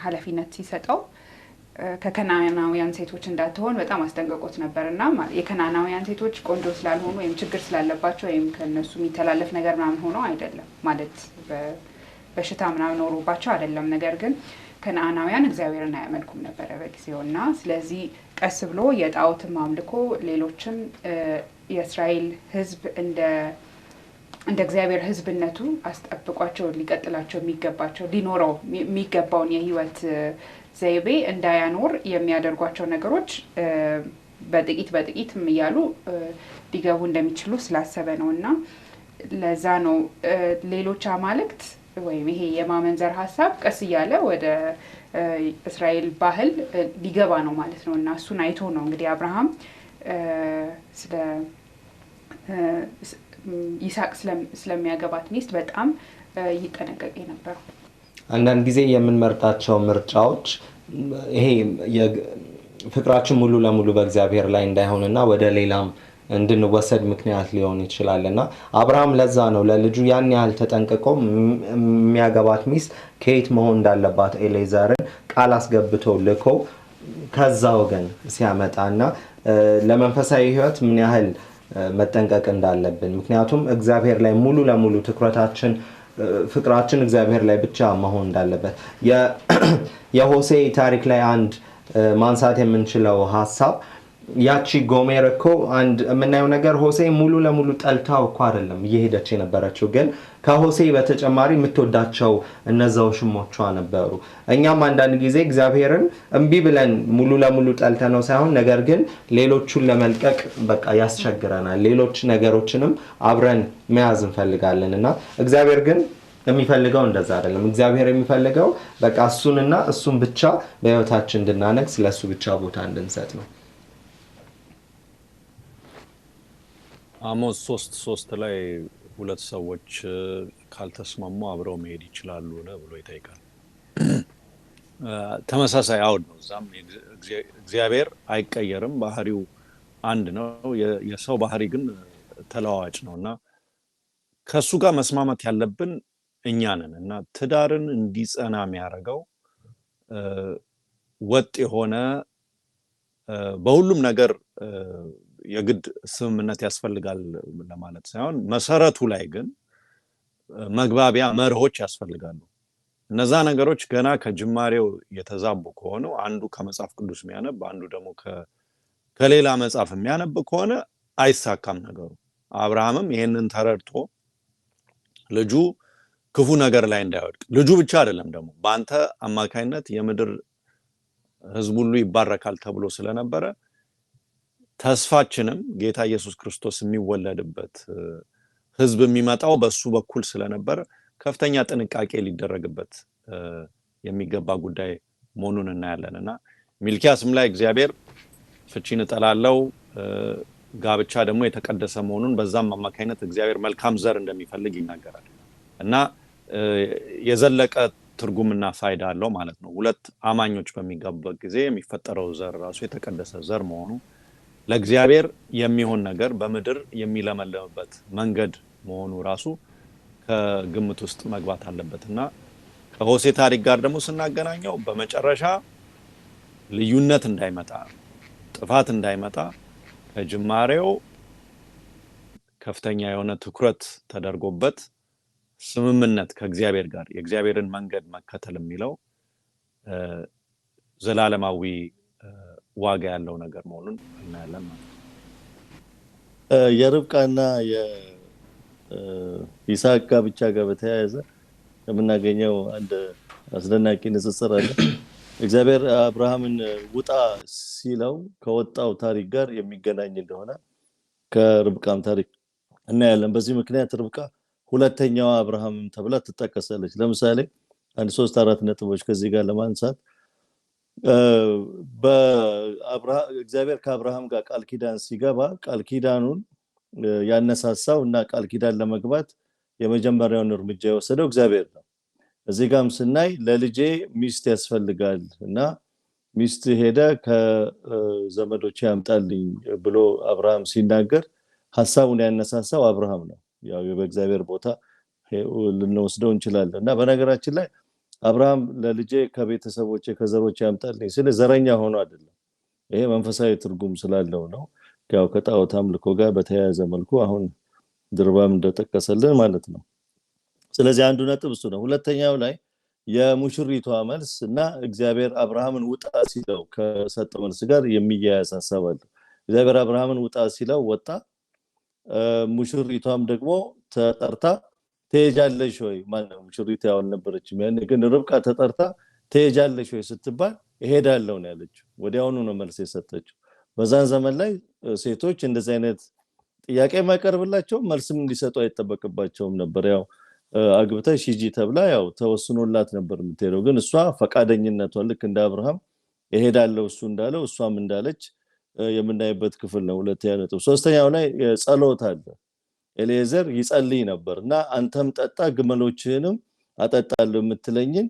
Speaker 3: ኃላፊነት ሲሰጠው ከከናናውያን ሴቶች እንዳትሆን በጣም አስጠንቅቆት ነበርና የከናናውያን ሴቶች ቆንጆ ስላልሆኑ ወይም ችግር ስላለባቸው ወይም ከነሱ የሚተላለፍ ነገር ምናምን ሆኖ አይደለም ማለት በሽታ ምናምን ኖሮባቸው አይደለም። ነገር ግን ከነአናውያን እግዚአብሔርን አያመልኩም ነበረ በጊዜውና ስለዚህ ቀስ ብሎ የጣዖትን አምልኮ ሌሎችን የእስራኤል ሕዝብ እንደ እግዚአብሔር ሕዝብነቱ አስጠብቋቸው ሊቀጥላቸው የሚገባቸው ሊኖረው የሚገባውን የህይወት ዘይቤ እንዳያኖር የሚያደርጓቸው ነገሮች በጥቂት እያሉ ሊገቡ እንደሚችሉ ስላሰበ ነውና ለዛ ነው ሌሎች አማልክት ወይም ይሄ የማመንዘር ሐሳብ ቀስ እያለ ወደ እስራኤል ባህል ሊገባ ነው ማለት ነው እና እሱን አይቶ ነው እንግዲህ አብርሃም ስለ ይስሐቅ ስለሚያገባት ሚስት በጣም ይጠነቀቅ ነበር።
Speaker 2: አንዳንድ ጊዜ የምንመርጣቸው ምርጫዎች ይሄ ፍቅራችን ሙሉ ለሙሉ በእግዚአብሔር ላይ እንዳይሆንና ወደ ሌላም እንድንወሰድ ምክንያት ሊሆን ይችላልና አብርሃም ለዛ ነው ለልጁ ያን ያህል ተጠንቅቆ የሚያገባት ሚስት ከየት መሆን እንዳለባት ኤሌዛርን ቃል አስገብቶ ልኮ ከዛ ወገን ሲያመጣና ለመንፈሳዊ ህይወት ምን ያህል መጠንቀቅ እንዳለብን ምክንያቱም እግዚአብሔር ላይ ሙሉ ለሙሉ ትኩረታችን ፍቅራችን እግዚአብሔር ላይ ብቻ መሆን እንዳለበት የሆሴ ታሪክ ላይ አንድ ማንሳት የምንችለው ሐሳብ ያቺ ጎሜር እኮ አንድ የምናየው ነገር ሆሴ ሙሉ ለሙሉ ጠልታው እኮ አይደለም እየሄደች የነበረችው ግን ከሆሴ በተጨማሪ የምትወዳቸው እነዛው ሽሞቿ ነበሩ። እኛም አንዳንድ ጊዜ እግዚአብሔርን እምቢ ብለን ሙሉ ለሙሉ ጠልተነው ሳይሆን ነገር ግን ሌሎቹን ለመልቀቅ በቃ ያስቸግረናል። ሌሎች ነገሮችንም አብረን መያዝ እንፈልጋለንና እግዚአብሔር ግን የሚፈልገው እንደዛ አይደለም። እግዚአብሔር የሚፈልገው በቃ እሱንና እሱን ብቻ በህይወታችን እንድናነግስ ለሱ ብቻ ቦታ እንድንሰጥ ነው።
Speaker 6: አሞስ 3:3 ላይ ሁለት ሰዎች ካልተስማሙ አብረው መሄድ ይችላሉ ነው ብሎ ይጠይቃል። ተመሳሳይ አውድ ነው። ዛም እግዚአብሔር አይቀየርም፣ ባህሪው አንድ ነው። የሰው ባህሪ ግን ተለዋዋጭ ነውና ከሱ ጋር መስማማት ያለብን እኛ ነን እና ትዳርን እንዲጸና የሚያደርገው ወጥ የሆነ በሁሉም ነገር የግድ ስምምነት ያስፈልጋል ለማለት ሳይሆን መሰረቱ ላይ ግን መግባቢያ መርሆች ያስፈልጋሉ። እነዛ ነገሮች ገና ከጅማሬው የተዛቡ ከሆነ አንዱ ከመጽሐፍ ቅዱስ የሚያነብ አንዱ ደግሞ ከሌላ መጽሐፍ የሚያነብ ከሆነ አይሳካም ነገሩ። አብርሃምም ይሄንን ተረድቶ ልጁ ክፉ ነገር ላይ እንዳይወድቅ ልጁ ብቻ አይደለም ደግሞ በአንተ አማካይነት የምድር ህዝብ ሁሉ ይባረካል ተብሎ ስለነበረ ተስፋችንም ጌታ ኢየሱስ ክርስቶስ የሚወለድበት ህዝብ የሚመጣው በሱ በኩል ስለነበረ ከፍተኛ ጥንቃቄ ሊደረግበት የሚገባ ጉዳይ መሆኑን እናያለንና ሚልኪያስም ላይ እግዚአብሔር ፍቺን እጠላለው ጋብቻ ደግሞ የተቀደሰ መሆኑን በዛም አማካይነት እግዚአብሔር መልካም ዘር እንደሚፈልግ ይናገራል እና የዘለቀ ትርጉምና ፋይዳ አለው ማለት ነው። ሁለት አማኞች በሚጋቡበት ጊዜ የሚፈጠረው ዘር ራሱ የተቀደሰ ዘር መሆኑ ለእግዚአብሔር የሚሆን ነገር በምድር የሚለመልምበት መንገድ መሆኑ ራሱ ከግምት ውስጥ መግባት አለበትና ከሆሴ ታሪክ ጋር ደግሞ ስናገናኘው በመጨረሻ ልዩነት እንዳይመጣ ጥፋት እንዳይመጣ ከጅማሬው ከፍተኛ የሆነ ትኩረት ተደርጎበት ስምምነት ከእግዚአብሔር ጋር የእግዚአብሔርን መንገድ መከተል የሚለው ዘላለማዊ ዋጋ ያለው ነገር መሆኑን እናያለን ማለት ነው።
Speaker 4: የርብቃና የይስሐቅ ጋብቻ ጋር በተያያዘ የምናገኘው አንድ አስደናቂ ንጽጽር አለ። እግዚአብሔር አብርሃምን ውጣ ሲለው ከወጣው ታሪክ ጋር የሚገናኝ እንደሆነ ከርብቃም ታሪክ እናያለን። በዚህ ምክንያት ርብቃ ሁለተኛዋ አብርሃም ተብላ ትጠቀሳለች። ለምሳሌ አንድ 3-4 ነጥቦች ከዚህ ጋር ለማንሳት እግዚአብሔር ከአብርሃም ጋር ቃል ኪዳን ሲገባ ቃል ኪዳኑን ያነሳሳው እና ቃል ኪዳን ለመግባት የመጀመሪያውን እርምጃ የወሰደው እግዚአብሔር ነው። እዚህ ጋርም ስናይ ለልጄ ሚስት ያስፈልጋል እና ሚስት ሄደ ከዘመዶች ያምጣልኝ ብሎ አብርሃም ሲናገር ሐሳቡን ያነሳሳው አብርሃም ነው። ያው በእግዚአብሔር ቦታ ልንወስደው እንችላለን እና በነገራችን ላይ አብርሃም ለልጄ ከቤተሰቦቼ ከዘሮቼ ያምጣልኝ ስለ ዘረኛ ሆኖ አይደለም። ይሄ መንፈሳዊ ትርጉም ስላለው ነው። ያው ከጣዖት አምልኮ ጋር በተያያዘ መልኩ አሁን ድርባም እንደጠቀሰልን ማለት ነው። ስለዚህ አንዱ ነጥብ እሱ ነው። ሁለተኛው ላይ የሙሽሪቷ መልስ እና እግዚአብሔር አብርሃምን ውጣ ሲለው ከሰጠው መልስ ጋር የሚያያዝ ሐሳብ አለ። እግዚአብሔር አብርሃምን ውጣ ሲለው ወጣ። ሙሽሪቷም ደግሞ ተጠርታ ትሄጃለሽ ወይ ማለት ሙሽሪቷ ያልነበረችም ያን ግን ርብቃ ተጠርታ ትሄጃለሽ ወይ ስትባል እሄዳለሁ ነው ያለችው። ወዲያውኑ ነው መልስ የሰጠችው። በዛን ዘመን ላይ ሴቶች እንደዚህ አይነት ጥያቄ ማይቀርብላቸው መልስም እንዲሰጡ አይተበቅባቸውም ነበር። ያው አግብተሽ ሂጂ ተብላ ያው ተወስኖላት ነበር የምትሄደው። ግን እሷ ፈቃደኝነቷ ልክ እንደ አብርሃም እሄዳለሁ እሱ እንዳለው እሷም እንዳለች የምናይበት ክፍል ነው። ሁለተኛው ነጥብ። ሶስተኛው ላይ ጸሎት አለ። ኤሊኤዘር ይጸልይ ነበርና አንተም ጠጣ ግመሎችህንም አጠጣለሁ የምትለኝን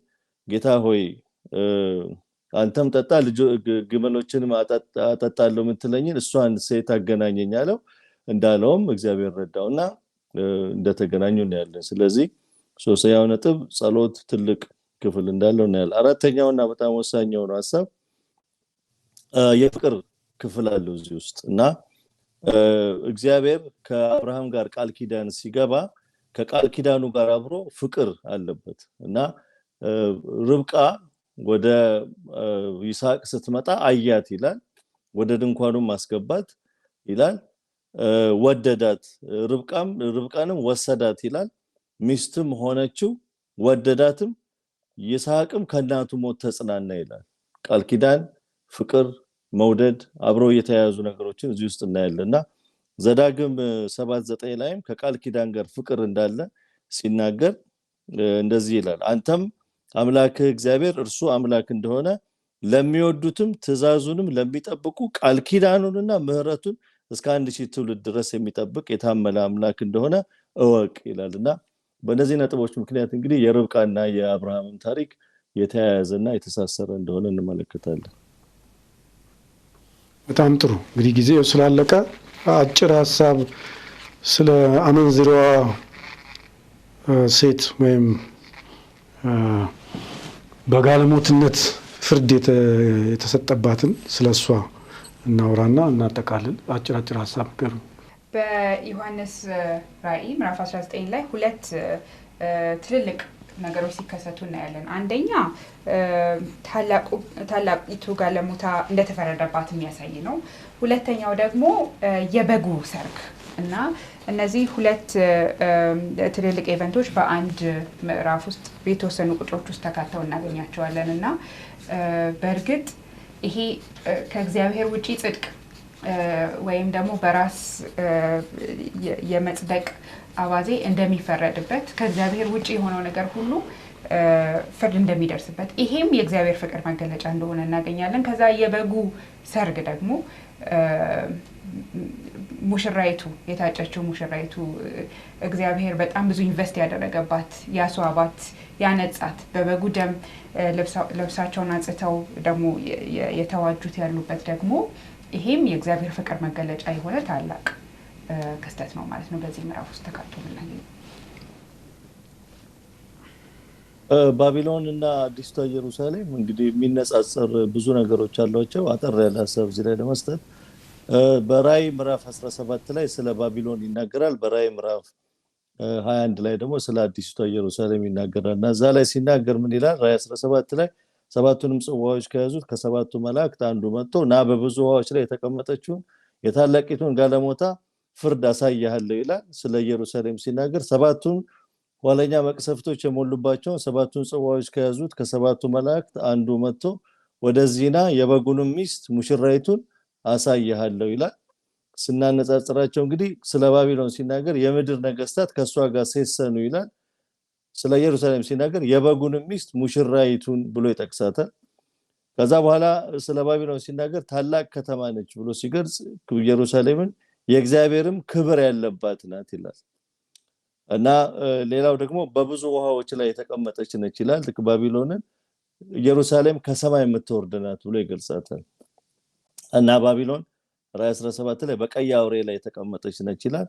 Speaker 4: ጌታ ሆይ አንተም ጠጣ ግመሎችህንም አጠጣለሁ የምትለኝን እሷን ሴት አገናኘኝ አለው። እንዳለውም እግዚአብሔር ረዳውና እንደተገናኙ ነው ያለን። ስለዚህ ሶስተኛው ነጥብ ጸሎት ትልቅ ክፍል እንዳለው ነው ያለ። አራተኛውና በጣም ወሳኛው ነው ሐሳብ የፍቅር ክፍል አለው እዚህ ውስጥ እና እግዚአብሔር ከአብርሃም ጋር ቃል ኪዳን ሲገባ ከቃል ኪዳኑ ጋር አብሮ ፍቅር አለበት እና ርብቃ ወደ ይስሐቅ ስትመጣ አያት ይላል። ወደ ድንኳኑም ማስገባት ይላል። ወደዳት ርብቃንም ወሰዳት ይላል። ሚስትም ሆነችው ወደዳትም። ይስሐቅም ከእናቱ ሞት ተጽናና ይላል። ቃል ኪዳን፣ ፍቅር፣ መውደድ አብረው የተያያዙ ነገሮችን እዚህ ውስጥ እናያለንና ዘዳግም 7:9 ላይም ከቃል ኪዳን ጋር ፍቅር እንዳለ ሲናገር እንደዚህ ይላል። አንተም አምላክህ እግዚአብሔር እርሱ አምላክ እንደሆነ ለሚወዱትም ትእዛዙንም ለሚጠብቁ ቃል ኪዳኑንና ምህረቱን እስከ 1000 ትውልድ ድረስ የሚጠብቅ የታመነ አምላክ እንደሆነ እወቅ ይላልና በእነዚህ ነጥቦች ምክንያት እንግዲህ የርብቃና የአብርሃምን ታሪክ የተያያዘና የተሳሰረ እንደሆነ እንመለከታለን።
Speaker 1: በጣም ጥሩ። እንግዲህ ጊዜው ስላለቀ አጭር ሐሳብ ስለ አመንዝራዋ ሴት ወይም በጋለሞትነት ፍርድ የተሰጠባትን ስለሷ እናውራና እናጠቃልል። አጭር ሐሳብ ገሩ
Speaker 3: በዮሐንስ ራእይ ምዕራፍ 19 ላይ ሁለት ትልልቅ ነገሮች ሲከሰቱ እናያለን። አንደኛ ታላቂቱ ጋለሞታ እንደተፈረደባት የሚያሳይ ነው። ሁለተኛው ደግሞ የበጉ ሰርግ እና እነዚህ ሁለት ትልልቅ ኢቨንቶች በአንድ ምዕራፍ ውስጥ የተወሰኑ ቁጥሮች ውስጥ ተካተው እናገኛቸዋለን እና በእርግጥ ይሄ ከእግዚአብሔር ውጪ ጽድቅ ወይም ደግሞ በራስ የመጽደቅ አባዜ እንደሚፈረድበት ከእግዚአብሔር ውጪ የሆነው ነገር ሁሉ ፍርድ እንደሚደርስበት ይሄም የእግዚአብሔር ፍቅር መገለጫ እንደሆነ እናገኛለን። ከዛ የበጉ ሰርግ ደግሞ ሙሽራይቱ የታጨችው ሙሽራይቱ እግዚአብሔር በጣም ብዙ ኢንቨስት ያደረገባት ያስዋባት ያነጻት በበጉ ደም ልብሳቸውን አንጽተው ደግሞ የተዋጁት ያሉበት ደግሞ ይሄም የእግዚአብሔር ፍቅር መገለጫ የሆነ ታላቅ ክስተት ነው ማለት ነው። በዚህ ምዕራፍ ውስጥ ተካቶ ምናገኝ
Speaker 4: ባቢሎን እና አዲስቷ ኢየሩሳሌም እንግዲህ የሚነጻጸር ብዙ ነገሮች አሏቸው። አጠር ያለ ሐሳብ እዚህ ላይ ለመስጠት በራእይ ምዕራፍ 17 ላይ ስለ ባቢሎን ይናገራል። በራእይ ምዕራፍ 21 ላይ ደግሞ ስለ አዲስቷ ኢየሩሳሌም ይናገራል እና እዛ ላይ ሲናገር ምን ይላል? ራእይ 17 ላይ ሰባቱንም ጽዋዎች ከያዙት ከሰባቱ መላእክት አንዱ መጥቶ ና በብዙ ውሃዎች ላይ የተቀመጠችውን የታላቂቱን ጋለሞታ ፍርድ አሳያለሁ ይላል። ስለ ኢየሩሳሌም ሲናገር ሰባቱን ኋለኛ መቅሰፍቶች የሞሉባቸውን ሰባቱን ጽዋዎች ከያዙት ከሰባቱ መላእክት አንዱ መጥቶ ወደዚህና የበጉንም ሚስት ሙሽራይቱን አሳያለሁ ይላል። ስናነጻጽራቸው እንግዲህ ስለ ባቢሎን ሲናገር የምድር ነገስታት ከሷ ጋር ሴሰኑ ይላል። ስለ ኢየሩሳሌም ሲናገር የበጉን ሚስት ሙሽራይቱን ብሎ ይጠቅሳታል። ከዛ በኋላ ስለ ባቢሎን ሲናገር ታላቅ ከተማ ነች ብሎ ሲገልጽ ኢየሩሳሌምን የእግዚአብሔርም ክብር ያለባት ናት ይላል። እና ሌላው ደግሞ በብዙ ውሃዎች ላይ የተቀመጠች ነች ይላል። ባቢሎንን ኢየሩሳሌም ከሰማይ የምትወርድ ናት ብሎ ይገልጻታል። እና ባቢሎን ራዕይ 17 ላይ በቀይ አውሬ ላይ የተቀመጠች ነች ይላል።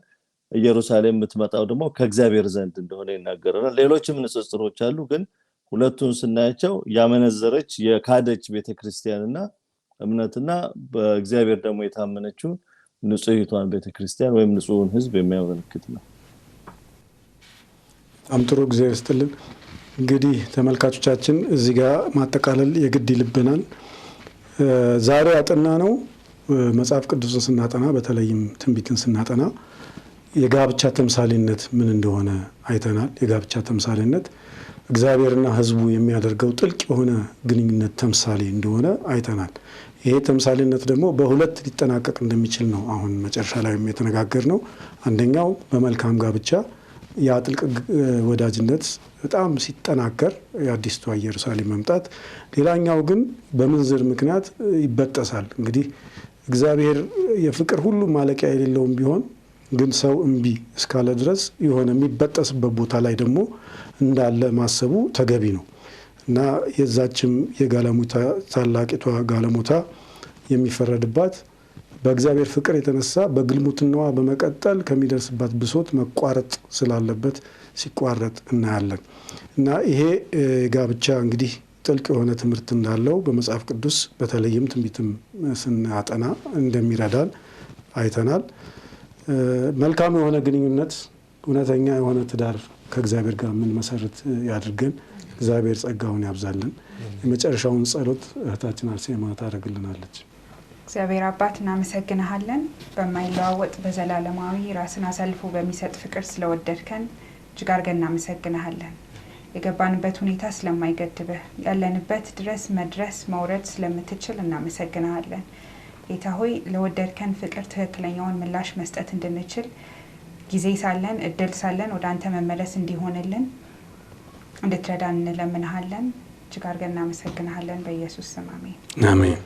Speaker 4: ኢየሩሳሌም የምትመጣው ደግሞ ከእግዚአብሔር ዘንድ እንደሆነ ይናገራል። ሌሎችም ንጽጽሮች አሉ፣ ግን ሁለቱን ስናያቸው ያመነዘረች የካደች ቤተክርስቲያንና እምነትና በእግዚአብሔር ደግሞ የታመነችው ንጹህቷን ቤተክርስቲያን ወይም ንጹህን ሕዝብ የሚያመለክት ነው።
Speaker 1: አምጥሮ እግዚአብሔር ይስጥልን። እንግዲህ ተመልካቾቻችን እዚህ ጋር ማጠቃለል የግድ ይልብናል። ዛሬ ያጠና ነው መጽሐፍ ቅዱስን ስናጠና በተለይም ትንቢትን ስናጠና የጋብቻ ተምሳሌነት ምን እንደሆነ አይተናል። የጋብቻ ተምሳሌነት እግዚአብሔርና ሕዝቡ የሚያደርገው ጥልቅ የሆነ ግንኙነት ተምሳሌ እንደሆነ አይተናል። ይሄ ተምሳሌነት ደግሞ በሁለት ሊጠናቀቅ እንደሚችል ነው አሁን መጨረሻ ላይ የተነጋገርነው። አንደኛው በመልካም ጋብቻ ያ ጥልቅ ወዳጅነት በጣም ሲጠናከር የአዲስቷ ኢየሩሳሌም መምጣት፣ ሌላኛው ግን በምንዝር ምክንያት ይበጠሳል። እንግዲህ እግዚአብሔር የፍቅር ሁሉ ማለቂያ የሌለውም ቢሆን ግን ሰው እምቢ እስካለ ድረስ የሆነ የሚበጠስበት ቦታ ላይ ደግሞ እንዳለ ማሰቡ ተገቢ ነው እና የዛችም የጋለሞታ ታላቂቷ ጋለሞታ የሚፈረድባት በእግዚአብሔር ፍቅር የተነሳ በግልሙትናዋ በመቀጠል ከሚደርስባት ብሶት መቋረጥ ስላለበት ሲቋረጥ እናያለን። እና ይሄ ጋብቻ እንግዲህ ጥልቅ የሆነ ትምህርት እንዳለው በመጽሐፍ ቅዱስ በተለይም ትንቢትም ስናጠና እንደሚረዳን አይተናል። መልካም የሆነ ግንኙነት፣ እውነተኛ የሆነ ትዳር ከእግዚአብሔር ጋር ምን መሰረት ያድርገን። እግዚአብሔር ጸጋውን ያብዛልን። የመጨረሻውን ጸሎት እህታችን አርሴማ ታደርግልናለች።
Speaker 3: እግዚአብሔር አባት እናመሰግንሃለን። በማይለዋወጥ በዘላለማዊ ራስን አሳልፎ በሚሰጥ ፍቅር ስለወደድከን እጅግ አድርገን እናመሰግንሃለን። የገባንበት ሁኔታ ስለማይገድብህ ያለንበት ድረስ መድረስ መውረድ ስለምትችል እናመሰግንሃለን። ጌታ ሆይ ለወደድከን ፍቅር ትክክለኛውን ምላሽ መስጠት እንድንችል ጊዜ ሳለን እድል ሳለን ወደ አንተ መመለስ እንዲሆንልን እንድትረዳን እንለምንሃለን። እጅግ አድርገን እናመሰግንሃለን። በኢየሱስ ስም አሜን።